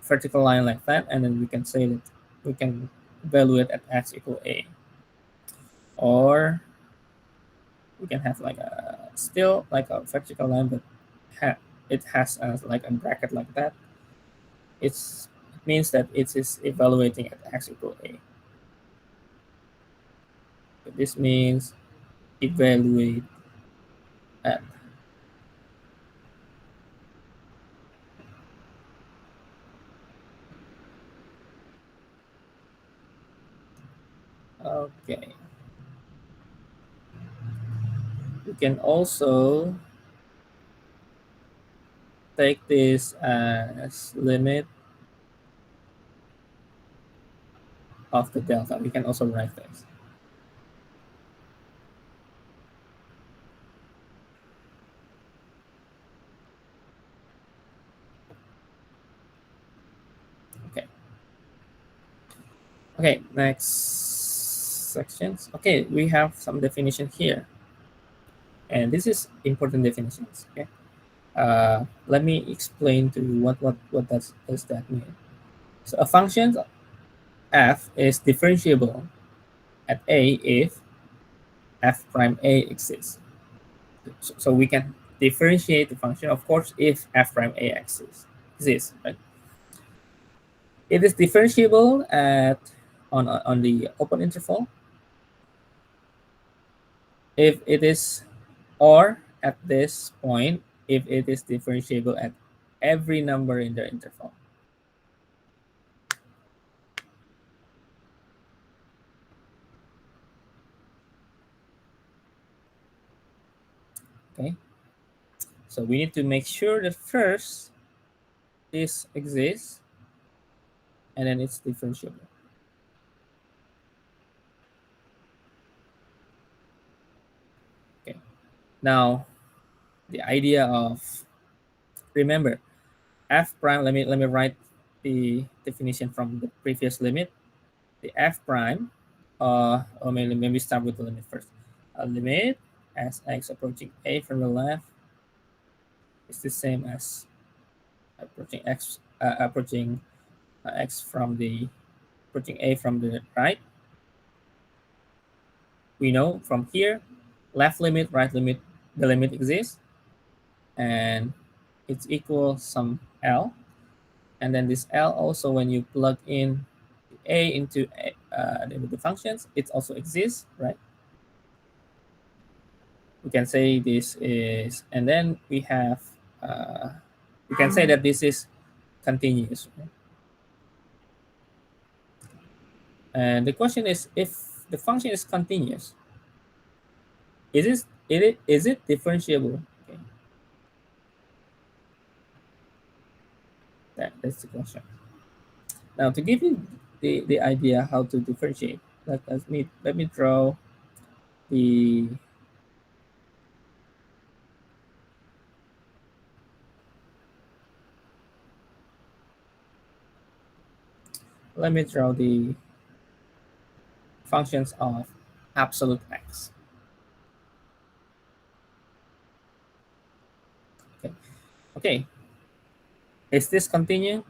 vertical line like that, and then we can say that we can evaluate at x equal a, or we can have like a still like a vertical line, but it has like a bracket like that. It means that it is evaluating at x equal a. So this means evaluate at. Okay, we can also take this as limit of the delta. We can also write this. Okay. Okay, next sections. Okay, we have some definition here. And this is important definitions. Okay. Let me explain to you what does that mean. So a function f is differentiable at a if f prime a exists. So we can differentiate the function, of course, if f prime a exists, right? It is differentiable at on the open interval if it is, or at this point if it is differentiable at every number in the interval. Okay, so we need to make sure that first this exists and then it's differentiable. Okay, now the idea of, remember, f prime, let me write the definition from the previous limit. The f prime, or maybe start with the limit first. A limit as x approaching a from the left is the same as approaching x from the approaching a from the right. We know from here, left limit, right limit, the limit exists, and it's equal some L. And then this L also, when you plug in a into the functions, it also exists, right? We can say this is, and then we can say that this is continuous. Right? And the question is, if the function is continuous, is it differentiable? Okay. That's the question. Now, to give you the idea how to differentiate, let me draw the let me draw the functions of absolute x. Okay. Okay. Is this continue?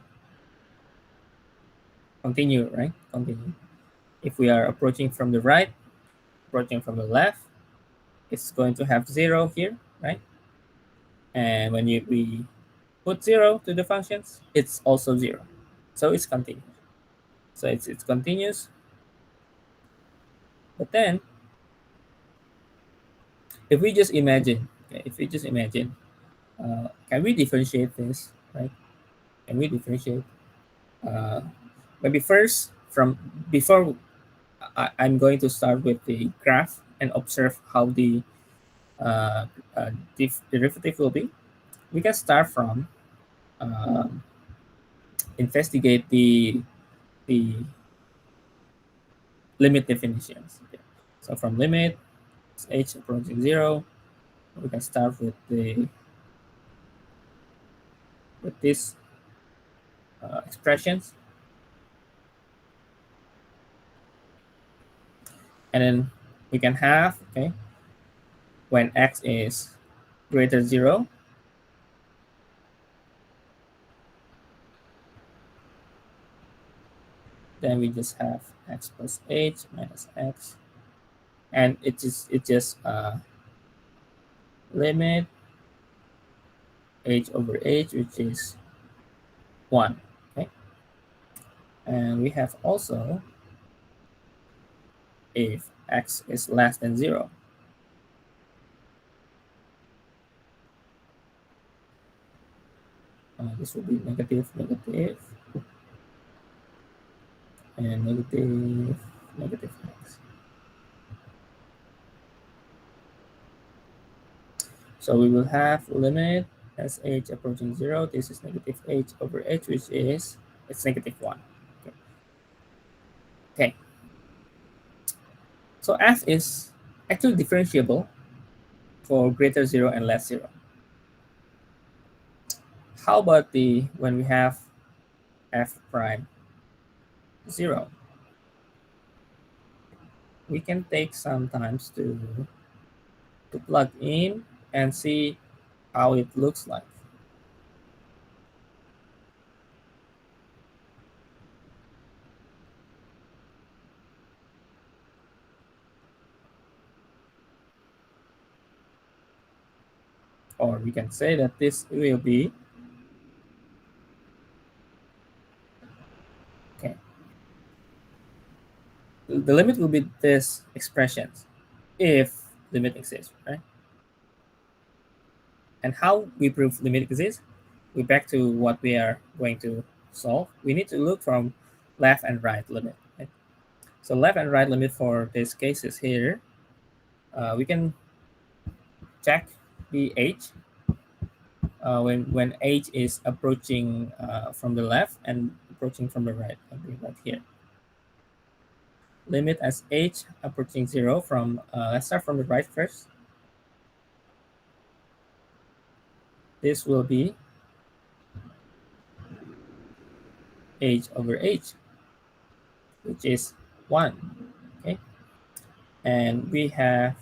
Continue, right? Continue. If we are approaching from the right, approaching from the left, it's going to have 0 here, right? And when we put 0 to the functions, it's also 0. So it's continuous. So it's continuous. But then, if we just imagine, okay, if we just imagine, can we differentiate this, right? Can we differentiate? Uh, Maybe first, from before I'm going to start with the graph and observe how the uh, derivative will be. We can start from um, investigate the limit definitions. Okay. So from limit h approaching 0, we can start with the with these expressions, and then we can have, okay, when x is greater 0, then we just have x plus h minus x, and it just limit h over h, which is 1. Okay, and we have also if x is less than 0. This will be negative, negative, and negative, negative x. So we will have limit as h approaching 0. This is negative h over h, which is it's negative 1. Okay. Okay, so f is actually differentiable for greater 0 and less 0. How about the when we have f prime 0? We can take some times to plug in and see how it looks like. Or we can say that this will be, okay, the limit will be this expressions if limit exists, right? And how we prove limit exists? We back to what we are going to solve. We need to look from left and right limit. Right? So left and right limit for these cases here, we can check the h when h is approaching from the left and approaching from the right. I'll be right here. Limit as h approaching 0 from, let's start from the right first. This will be h over h, which is 1. Okay, and we have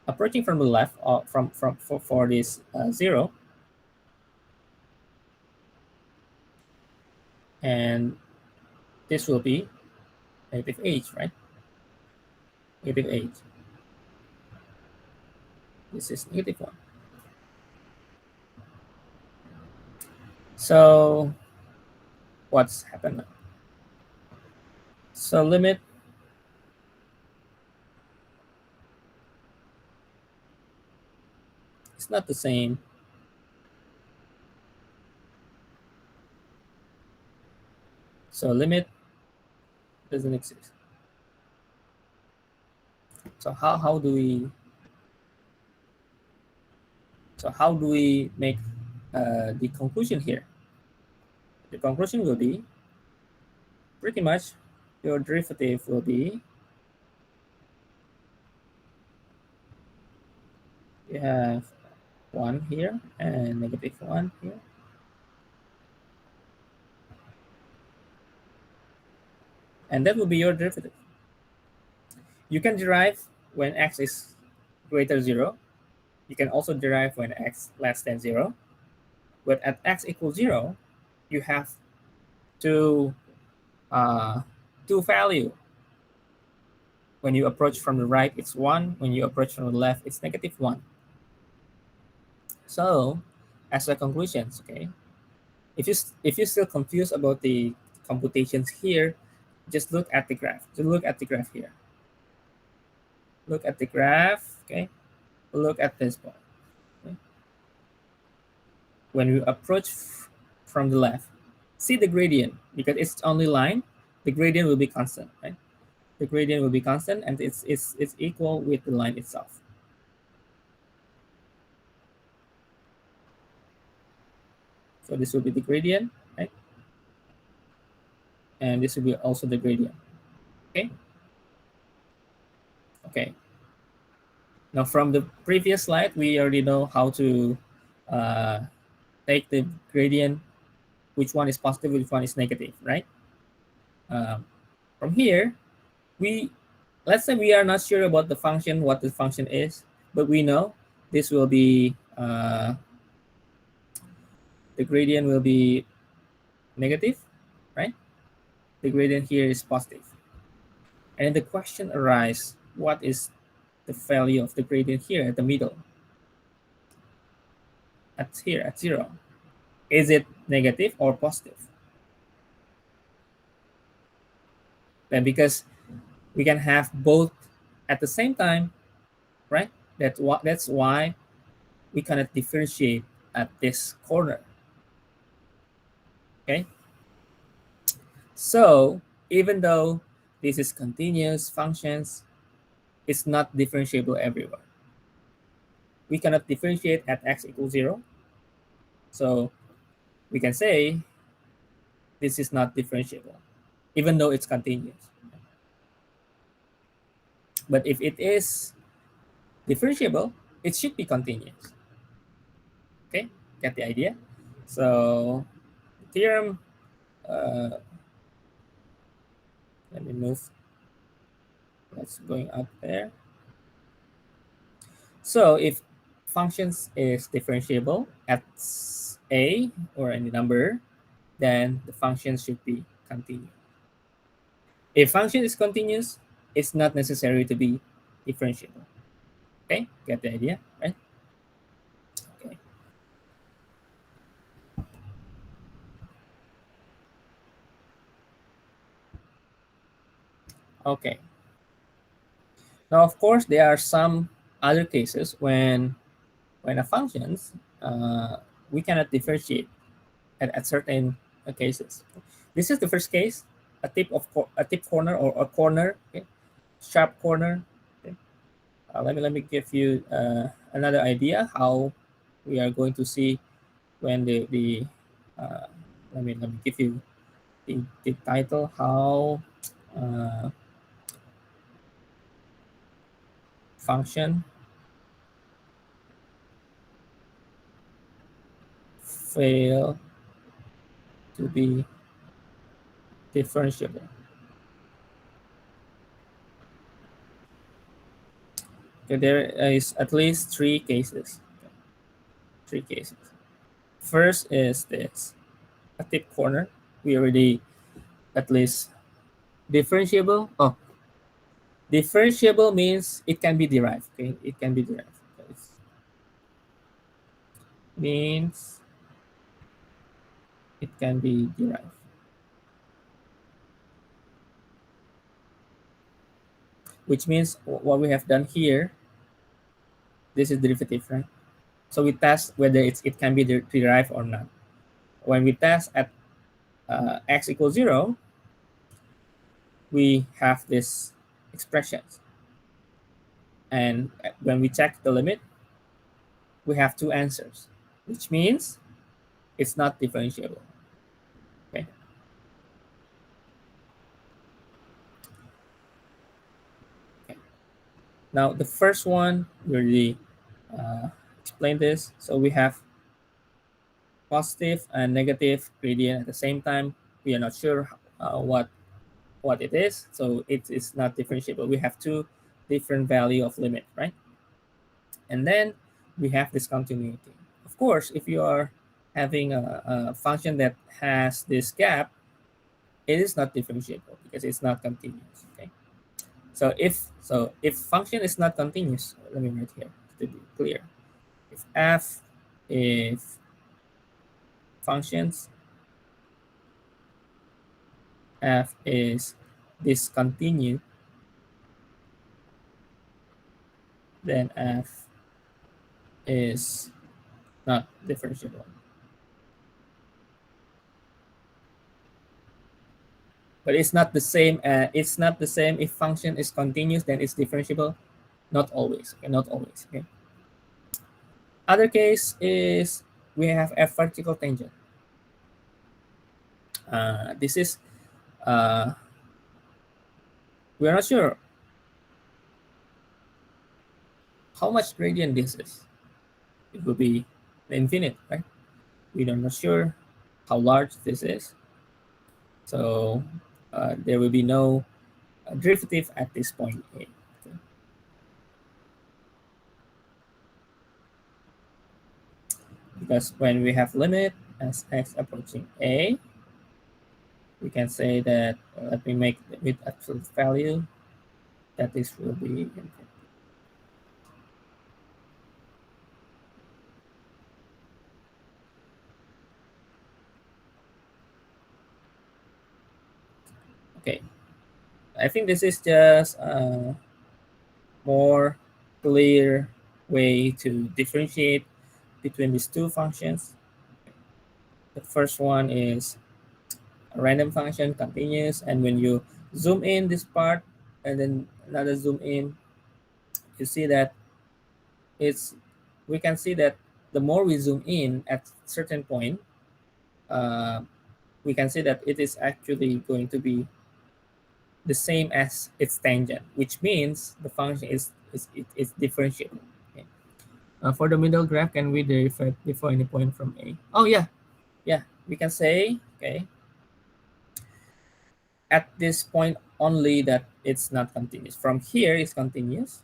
approaching from the left, for this 0, and this will be negative h, right? Negative h. This is negative 1. So what's happened now? So limit is not the same. So limit doesn't exist. So how do we make the conclusion here? The conclusion will be pretty much your derivative will be, you have 1 here and negative 1 here. And that will be your derivative. You can derive when x is greater 0. You can also derive when x less than 0. But at x equals 0, you have to value. When you approach from the right, it's 1. When you approach from the left, it's negative 1. So, as a conclusion, okay, if you're still confused about the computations here, just look at the graph. Just look at the graph here. Look at the graph, okay? Look at this point. Okay? When you approach from the left, see the gradient, because it's only line, the gradient will be constant, right? The gradient will be constant, and it's equal with the line itself. So this will be the gradient, right? And this will be also the gradient. Okay. Okay. Now from the previous slide, we already know how to take the gradient, which one is positive, which one is negative, right? From here, let's say we are not sure about the function, what the function is, but we know this will be, the gradient will be negative, right? The gradient here is positive. And the question arises, what is the value of the gradient here at the middle? At 0. Is it negative or positive? Then because we can have both at the same time, right? That's why we cannot differentiate at this corner. Okay. So even though this is continuous functions, it's not differentiable everywhere. We cannot differentiate at x equals 0. So we can say this is not differentiable. even though it's continuous. But if it is differentiable, it should be continuous. Okay, get the idea? So theorem, uh, let me move, that's going up there. So if functions is differentiable at a or any number, then the function should be continuous. If function is continuous, it's not necessary to be differentiable. Okay, get the idea, right? Okay. Okay. Now, of course, there are some other cases when a functions we cannot differentiate at certain cases. This is the first case, a tip corner or a corner, okay? Sharp corner. Okay? Let me give you another idea how we are going to see when the uh, let me give you the title how uh, function fail to be differentiable. Okay, there is at least three cases. Three cases. First is this a tip corner. We already at least differentiable. Oh, differentiable means it can be derived. Okay, it can be derived. It means it can be derived, which means what we have done here. This is derivative, right? So we test whether it can be derived or not. When we test at x equals 0, we have this expressions. And when we check the limit, we have two answers, which means it's not differentiable. Okay. Okay. Now the first one we already uh, explained this. So we have positive and negative gradient at the same time. We are not sure what it is, so it is not differentiable. We have two different value of limit, right? And then we have discontinuity. Of course, if you are having a function that has this gap, it is not differentiable because it's not continuous. Okay. So if function is not continuous, let me write here to be clear. If functions f is discontinued, then f is not differentiable. But it's not the same. It's not the same if function is continuous, then it's differentiable. Not always. Okay, not always. Okay. Other case is we have f vertical tangent. This is uh, we are not sure how much gradient this is. It will be infinite, right? We are not sure how large this is. So there will be no derivative at this point A. Okay. Because when we have limit as x approaching A, we can say that, let me make it with absolute value, that this will be infinite. Okay, I think this is just a more clear way to differentiate between these two functions. The first one is a random function, continuous, and when you zoom in this part and then another zoom in, you see that it's we can see that the more we zoom in at certain point, uh, we can see that it is actually going to be the same as its tangent, which means the function is differentiable. Okay. For the middle graph, can we derive it before any point from A? Oh yeah, yeah. We can say, okay, at this point only that it's not continuous. From here it's continuous,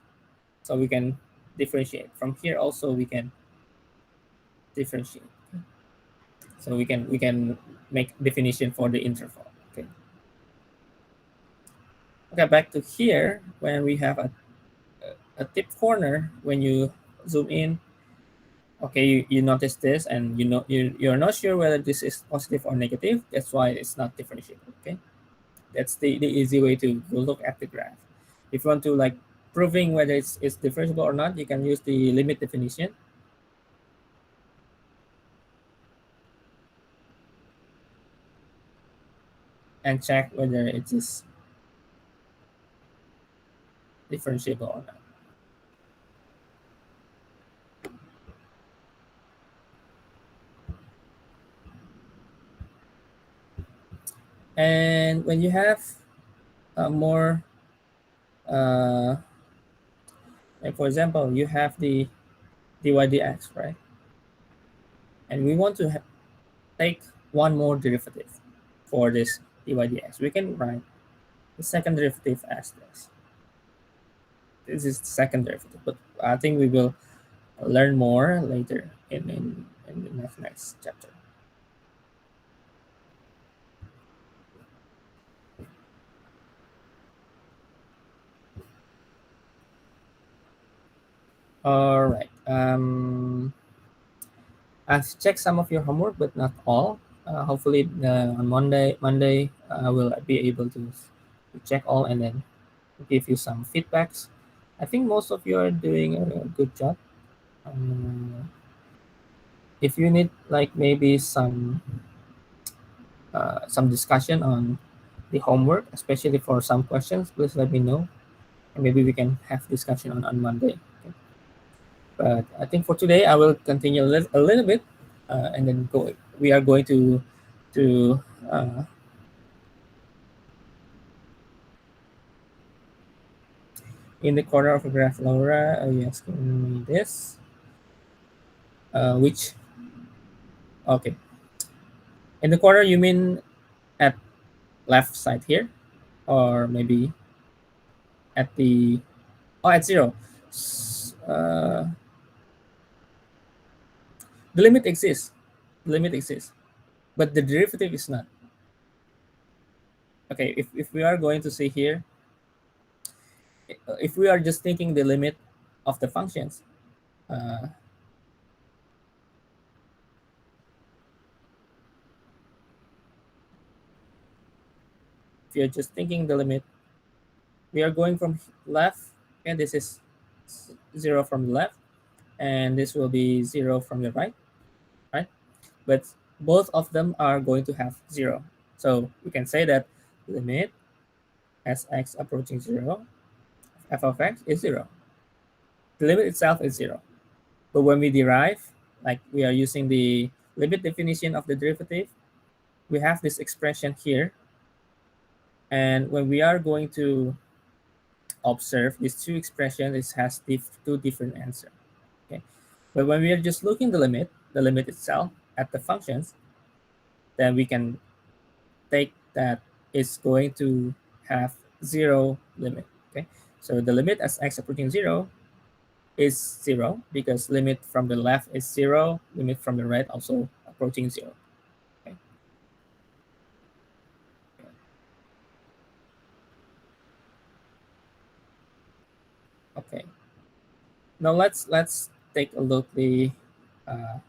so we can differentiate. From here also we can differentiate. So we can make definition for the interval. Okay. Okay, back to here when we have a tip corner when you zoom in. Okay, you notice this and you're not sure whether this is positive or negative. That's why it's not differentiable. Okay, that's the easy way to look at the graph. If you want to like proving whether it's differentiable or not, you can use the limit definition and check whether it is differentiable or not. And when you have more, uh, like for example, you have the dy dx, right? And we want to take one more derivative for this dy dx. We can write the second derivative as this. This is the second derivative, but I think we will learn more later in the next chapter. All right. I've checked some of your homework, but not all. Hopefully, on Monday, I will be able to check all and then give you some feedbacks. I think most of you are doing a good job. If you need like maybe some discussion on the homework, especially for some questions, please let me know, and maybe we can have discussion on Monday. Okay? But I think for today, I will continue a little bit, and then go. We are going to uh, in the corner of the graph, Laura. Are you asking me this? Which okay, in the corner you mean at left side here, or maybe at the at zero. The limit exists. The limit exists, but the derivative is not. Okay, if we are going to say here, if we are just taking the limit of the functions, uh, if you're just thinking the limit, we are going from left, and this is zero from the left, and this will be zero from the right, right? But both of them are going to have zero. So we can say that limit as x approaching zero, f of x is zero. The limit itself is zero. But when we derive, like we are using the limit definition of the derivative, we have this expression here. And when we are going to observe these two expressions, it has two different answers. Okay. But when we are just looking the limit itself at the functions, then we can take that it's going to have zero limit. Okay. So the limit as x approaching zero is zero because limit from the left is zero, limit from the right also approaching zero. Okay. Okay. Now let's take a look the uh,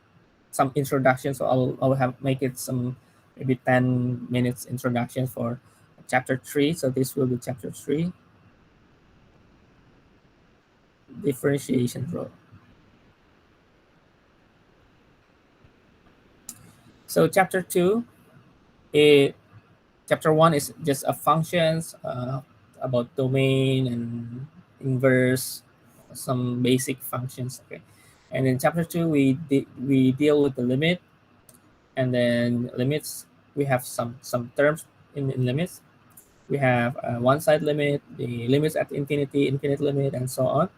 some introduction. So I'll have make it some maybe 10 minutes introduction for chapter 3. So this will be chapter 3, differentiation rule. So chapter 2, it chapter 1 is just a functions about domain and inverse, some basic functions. Okay, and in chapter 2 we deal with the limit, and then limits we have some terms in limits, We have one side limit, the limits at infinity, infinite limit, and so on.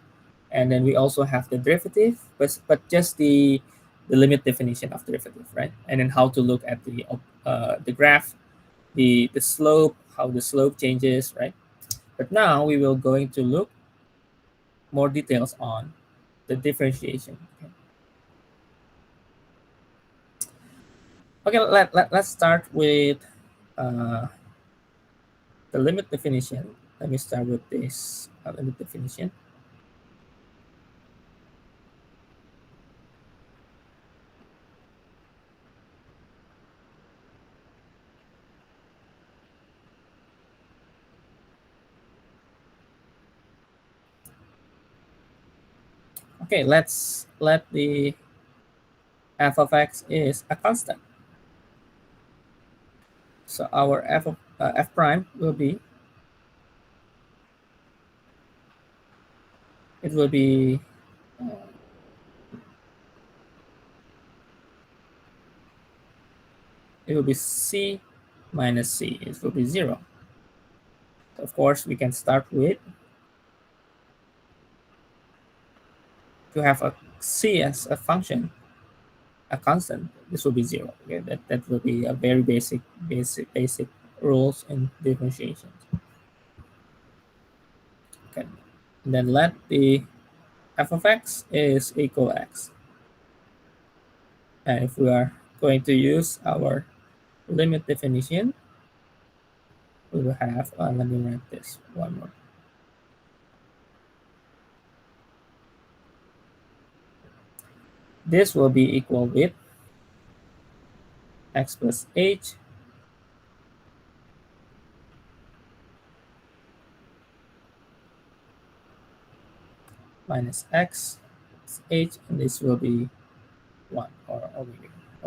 And then we also have the derivative, but just the limit definition of derivative, right? And then how to look at the graph, the slope, how the slope changes, right? But now we will going to look more details on the differentiation. Okay, let's start with uh, the limit definition. Let me start with this limit definition. Okay, let's let the f of x is a constant. So our f prime will be, it will be it will be c minus c. It will be 0. So of course, we can start with, to have a c as a function, a constant. This will be 0. Okay, that will be a very basic rules in differentiation. Okay, and then let the f of x is equal x. And if we are going to use our limit definition, we will have, let me write this one more. This will be equal with x plus h minus x plus h, and this will be 1. Oh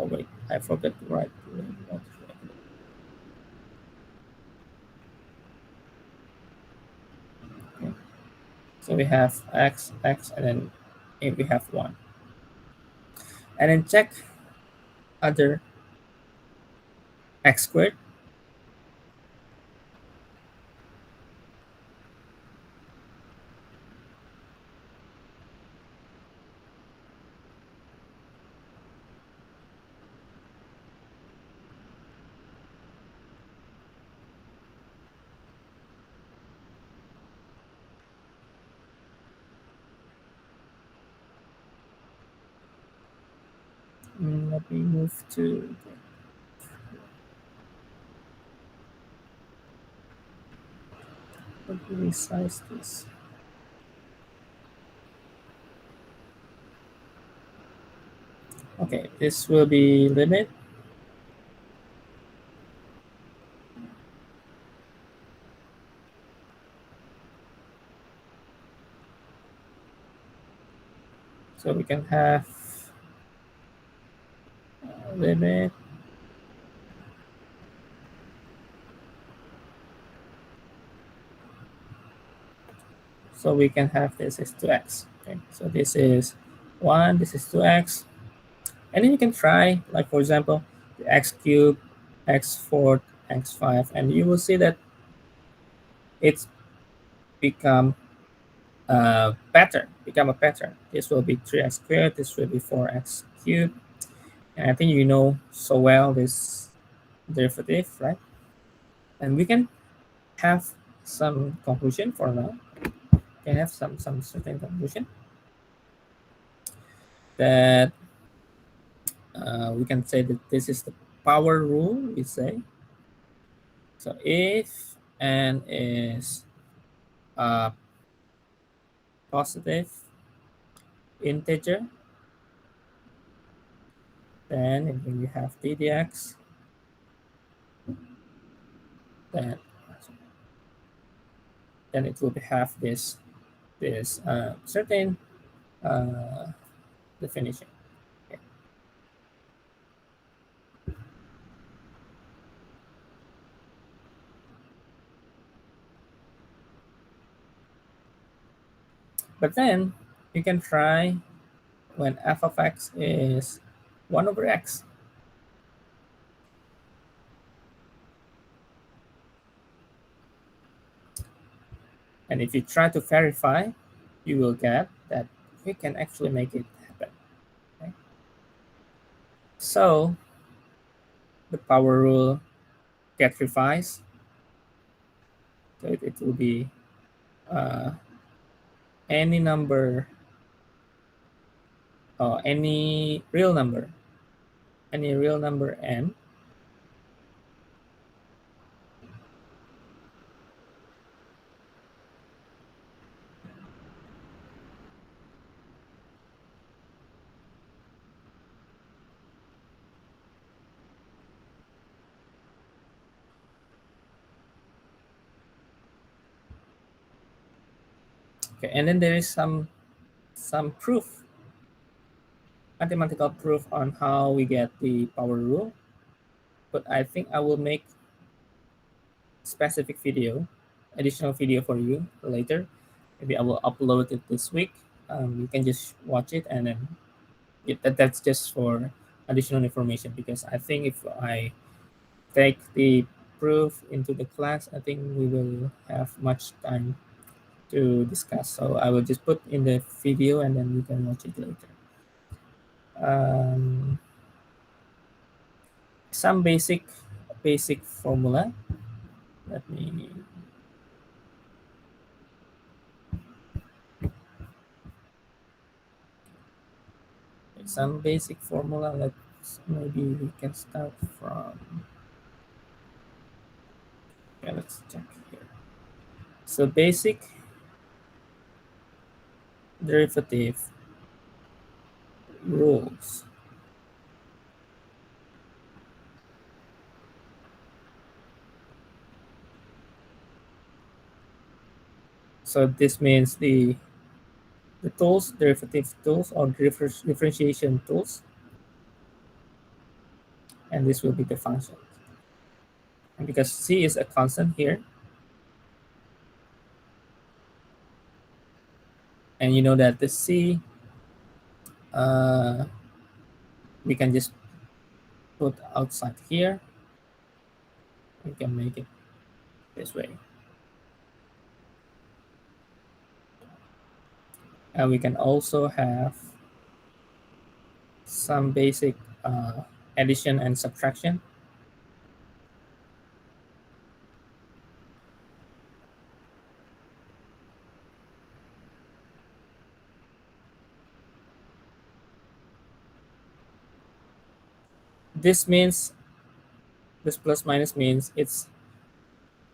wait, I forgot to write. Okay. So we have x, and then we have 1. And then check other x squared. Let me move to, let me resize this. Okay, this will be limit. So we can have limit. So we can have this is 2x. Okay, so this is 1, this is 2x. And then you can try, like for example, the x cubed, x fourth, x5, and you will see that it's become a pattern. This will be 3x squared, this will be 4x cubed. And I think you know so well this derivative, right? And we can have some conclusion for now. Can have some certain conclusion that we can say that this is the power rule, we say. So if n is a positive integer, then when you have d dx, then it will have this certain uh, definition. Okay. But then you can try when f of x is 1 over x. And if you try to verify, you will get that we can actually make it happen. Okay? So the power rule get revised. So it will be uh, any number, or any real number n. Okay, and then there is some proof, mathematical proof on how we get the power rule. But I think I will make specific video, additional video for you later. Maybe I will upload it this week. You can just watch it, and then that's just for additional information, because I think if I take the proof into the class, I think we will have much time to discuss. So I will just put in the video, and then you can watch it later. Um, some basic formula. Let me some basic formula. Maybe we can start from. Yeah, let's check here. So basic derivative rules. So this means the tools, derivative tools, or differentiation tools, and this will be the function. And because c is a constant here, and you know that the c, uh, we can just put outside here. We can make it this way, and we can also have some basic addition and subtraction. This means this plus minus means it's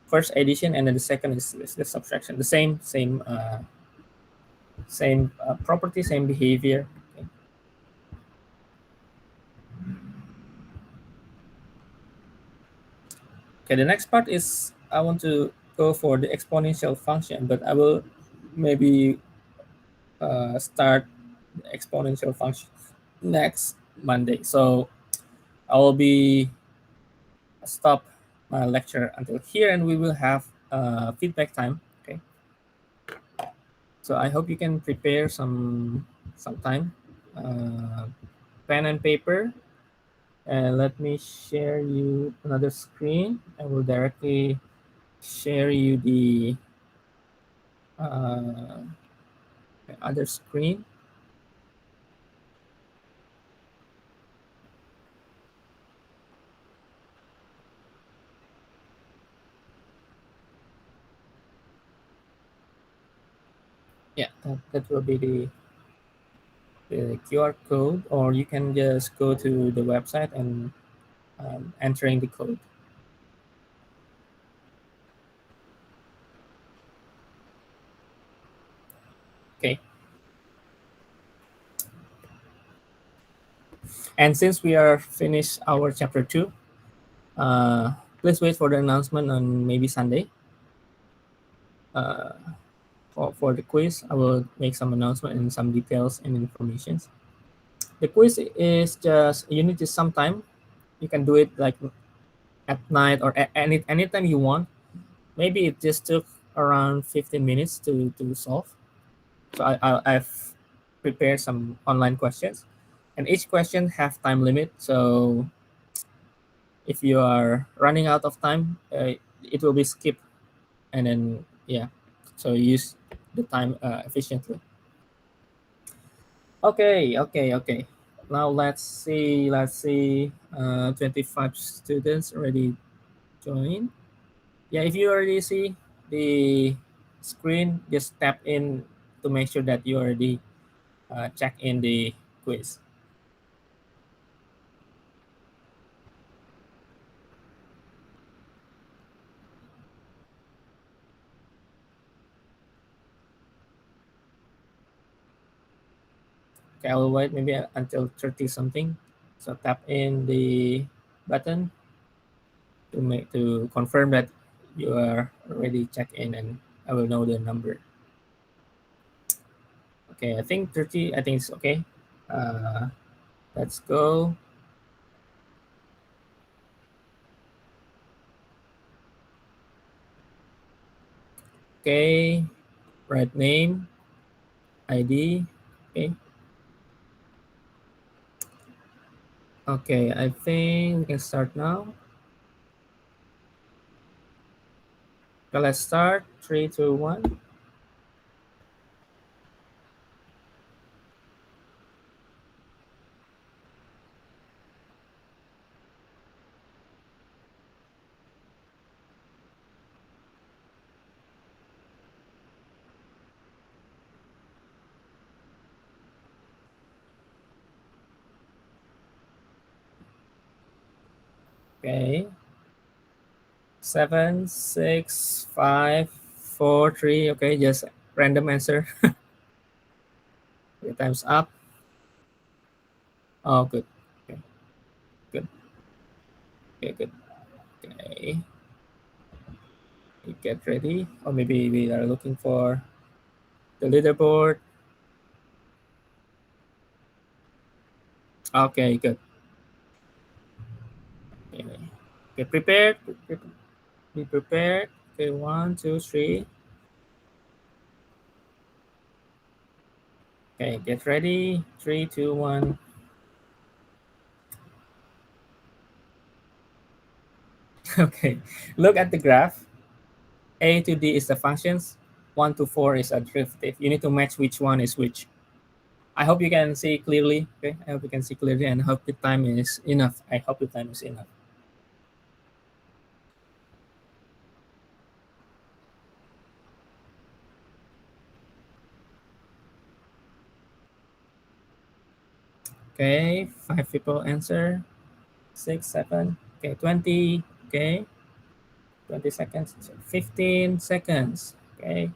first addition, and then the second is the subtraction. The same property, same behavior. Okay. Okay, the next part is I want to go for the exponential function, but I will maybe start the exponential function next Monday. So I will be stop my lecture until here, and we will have feedback time. Okay. So I hope you can prepare some time, pen and paper, and let me share you another screen. I will directly share you uh, the other screen. Yeah, that will be the QR code, or you can just go to the website and entering the code. Okay. And since we are finished our chapter 2, please wait for the announcement on maybe Sunday. Uh, for the quiz, I will make some announcement and some details and information. The quiz is just you need to sometime. You can do it like at night or at anytime you want. Maybe it just took around 15 minutes to solve. So I've prepared some online questions, and each question have time limit. So if you are running out of time, it will be skipped, and then yeah. so use the time efficiently. Okay. Now let's see. 25 students already joined. Yeah, if you already see the screen, just tap in to make sure that you already check in the quiz. Okay, I will wait maybe until 30 something. So tap in the button to confirm that you are already checked in, and I will know the number. Okay, I think 30. I think it's okay. Uh, let's go. Okay, right name, ID. Okay. Okay, I think we can start now. Okay, let's start. Three, two, one. Okay. 7, 6, 5, 4, 3. Okay, just random answer. Okay, time's up. Oh, good. Okay, good. Okay, good. Okay, you get ready. Or maybe we are looking for the leaderboard. Okay, good. Okay, okay prepared. Be prepared. Okay, 1, 2, 3. Okay, get ready. 3, 2, 1. Okay, look at the graph. A to D is the functions. 1 to 4 is a derivative. You need to match which one is which. I hope you can see clearly. Okay, I hope you can see clearly, and hope the time is enough. I hope the time is enough. Okay, 5 people answer. 6, 7. Okay, 20. Okay, 20 seconds. 15 seconds. Okay,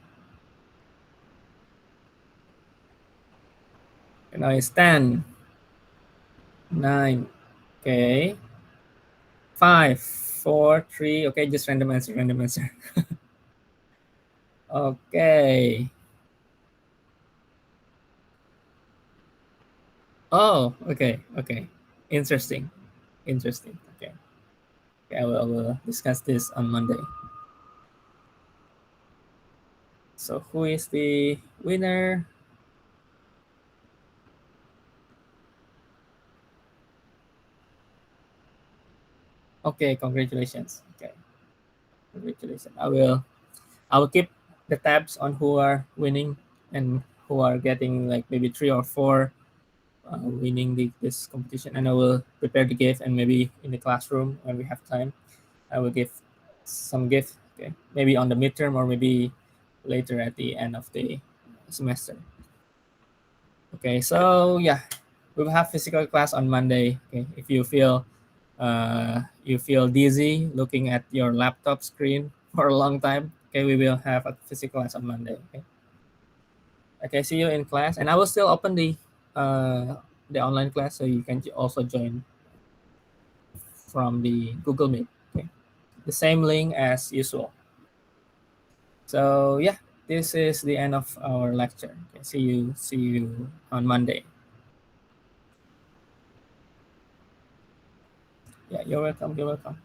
and now it's 10, 9. Okay, 5, 4, 3. Okay, just random answer. Random answer. Okay. Oh, okay. Interesting. Interesting. Okay. Okay, I will discuss this on Monday. So who is the winner? Okay, congratulations. Okay, congratulations. I will keep the tabs on who are winning and who are getting like maybe 3 or 4 winning this competition, and I will prepare the gift, and maybe in the classroom when we have time, I will give some gift. Okay, maybe on the midterm or maybe later at the end of the semester. Okay, so yeah, we will have physical class on Monday. Okay, if you feel dizzy looking at your laptop screen for a long time, okay, we will have a physical class on Monday. Okay, see you in class, and I will still open the online class, so you can also join from the Google Meet. Okay, the same link as usual. So yeah, this is the end of our lecture. Okay, see you on Monday. Yeah, you're welcome. You're welcome.